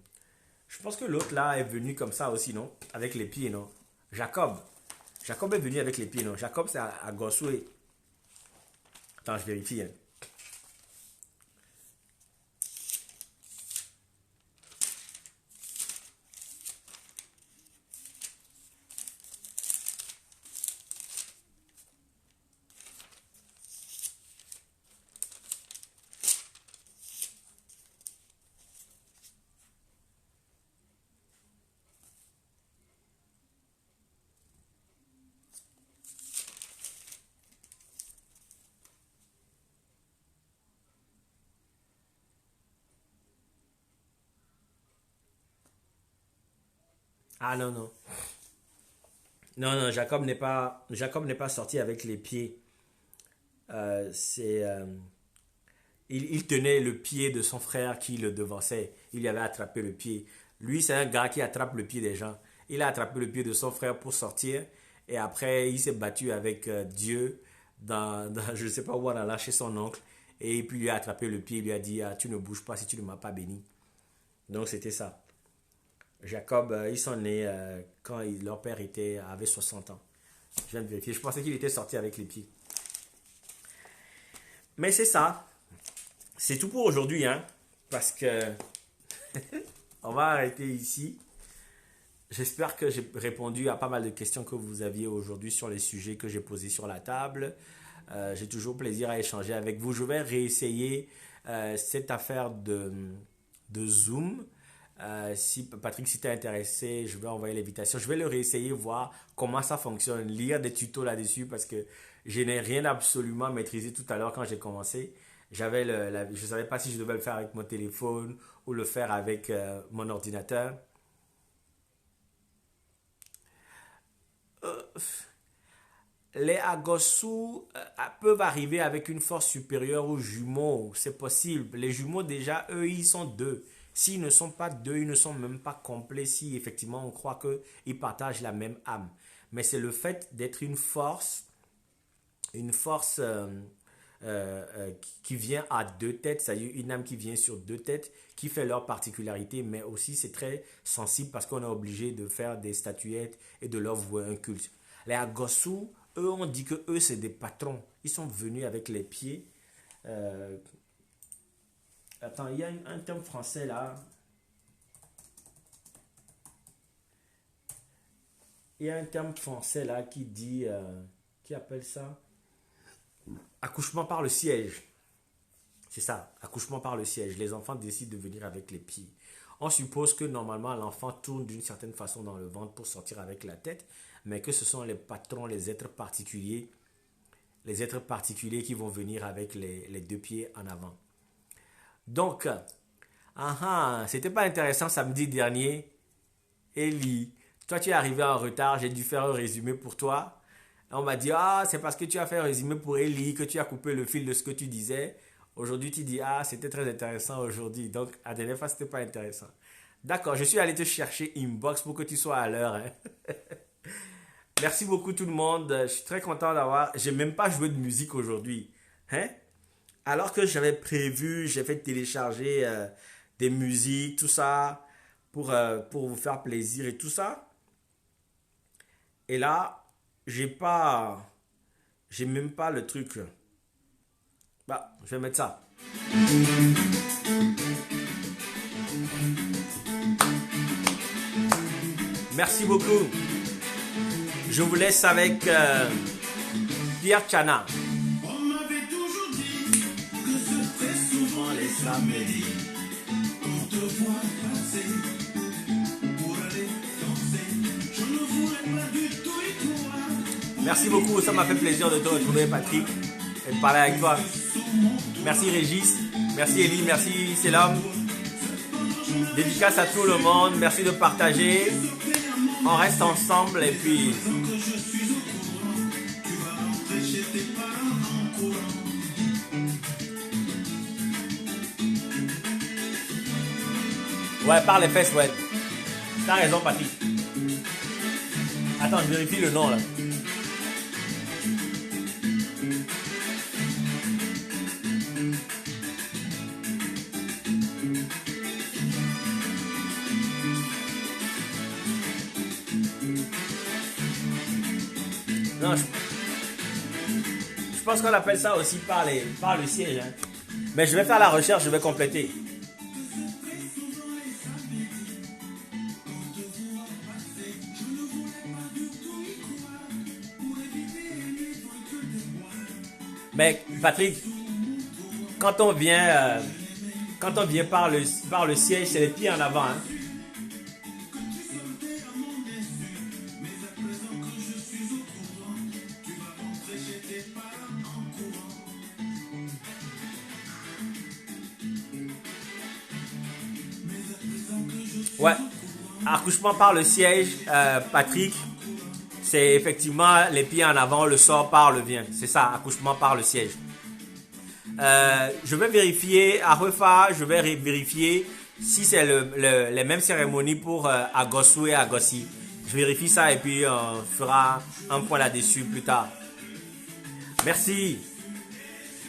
je pense que l'autre là est venu comme ça aussi, non? Avec les pieds, non? Jacob. Jacob est venu avec les pieds, non? Jacob, c'est Agosui. Attends, je vérifie, hein. Ah non, non. Non, non, Jacob n'est pas sorti avec les pieds. C'est, il tenait le pied de son frère qui le devançait. Il lui avait attrapé le pied. Lui, c'est un gars qui attrape le pied des gens. Il a attrapé le pied de son frère pour sortir. Et après, il s'est battu avec Dieu je ne sais pas où, on a lâché son oncle. Et puis, il lui a attrapé le pied. Il lui a dit, ah, tu ne bouges pas si tu ne m'as pas béni. Donc, c'était ça. Jacob, ils sont nés quand leur père avait 60 ans. Je viens de vérifier. Je pensais qu'il était sorti avec les pieds. Mais c'est ça. C'est tout pour aujourd'hui, hein. Parce que on va arrêter ici. J'espère que j'ai répondu à pas mal de questions que vous aviez aujourd'hui sur les sujets que j'ai posés sur la table. J'ai toujours plaisir à échanger avec vous. Je vais réessayer cette affaire de Zoom. Si Patrick, si tu es intéressé, je vais envoyer l'invitation. Je vais le réessayer, voir comment ça fonctionne, lire des tutos là-dessus parce que je n'ai rien absolument maîtrisé tout à l'heure quand j'ai commencé. Je ne savais pas si je devais le faire avec mon téléphone ou le faire avec mon ordinateur. Euh, les Agosu peuvent arriver avec une force supérieure aux jumeaux. C'est possible. Les jumeaux, déjà, eux, ils sont deux. S'ils ne sont pas deux, ils ne sont même pas complets si effectivement on croit qu'ils partagent la même âme. Mais c'est le fait d'être une force qui vient à deux têtes, c'est-à-dire une âme qui vient sur deux têtes, qui fait leur particularité, mais aussi c'est très sensible parce qu'on est obligé de faire des statuettes et de leur vouer un culte. Les Agosu, eux, on dit que eux, c'est des patrons. Ils sont venus avec les pieds. Attends, il y a un terme français là. Il y a un terme français là qui dit, qui appelle ça accouchement par le siège. C'est ça, accouchement par le siège. Les enfants décident de venir avec les pieds. On suppose que normalement l'enfant tourne d'une certaine façon dans le ventre pour sortir avec la tête, mais que ce sont les patrons, les êtres particuliers qui vont venir avec les deux pieds en avant. Donc, c'était pas intéressant samedi dernier. Eli, toi tu es arrivé en retard, j'ai dû faire un résumé pour toi. On m'a dit, ah, c'est parce que tu as fait un résumé pour Eli que tu as coupé le fil de ce que tu disais. Aujourd'hui, tu dis, ah, c'était très intéressant aujourd'hui. Donc, à la dernière fois, c'était pas intéressant. D'accord, je suis allé te chercher inbox pour que tu sois à l'heure, hein. Merci beaucoup tout le monde. Je suis très content d'avoir. J'ai même pas joué de musique aujourd'hui, hein? Alors que j'avais prévu, j'ai fait télécharger des musiques, tout ça, pour vous faire plaisir et tout ça. Et là, j'ai même pas le truc. Bah, je vais mettre ça. Merci beaucoup. Je vous laisse avec Pierre Chana. On m'avait toujours dit que ce très souvent les samedis, on te voit passer pour aller danser. Je ne voulais pas du tout y croire. Merci beaucoup, ça m'a fait plaisir de te retrouver, Patrick, et de parler avec toi. Merci Régis, merci Elie, merci Selam. Dédicace à tout le monde, merci de partager. On reste ensemble et puis... Ouais, par les fesses, ouais. T'as raison, Patrick. Attends, je vérifie le nom là. Non, je pense qu'on appelle ça aussi par le siège. Hein. Mais je vais faire la recherche, je vais compléter. Mais Patrick, quand on vient par le siège, c'est les pieds en avant. Hein. Ouais, accouchement par le siège, Patrick, c'est effectivement les pieds en avant, le sort par le vient. C'est ça, accouchement par le siège. Je vais vérifier, à Refa, je vais vérifier si c'est les mêmes cérémonies pour Agosu et Agosi. Je vérifie ça et puis on fera un point là-dessus plus tard. Merci.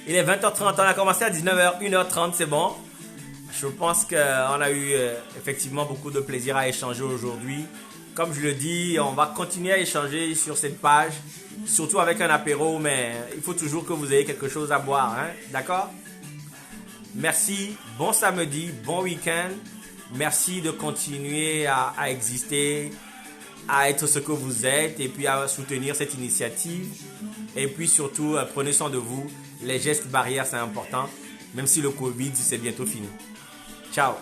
Il est 20h30, on a commencé à 19h, 1h30, c'est bon. Je pense qu'on a eu effectivement beaucoup de plaisir à échanger aujourd'hui. Comme je le dis, on va continuer à échanger sur cette page, surtout avec un apéro, mais il faut toujours que vous ayez quelque chose à boire, hein? D'accord? Merci, bon samedi, bon week-end. Merci de continuer à exister, à être ce que vous êtes et puis à soutenir cette initiative. Et puis surtout, prenez soin de vous. Les gestes barrières, c'est important, même si le Covid, c'est bientôt fini. Ciao.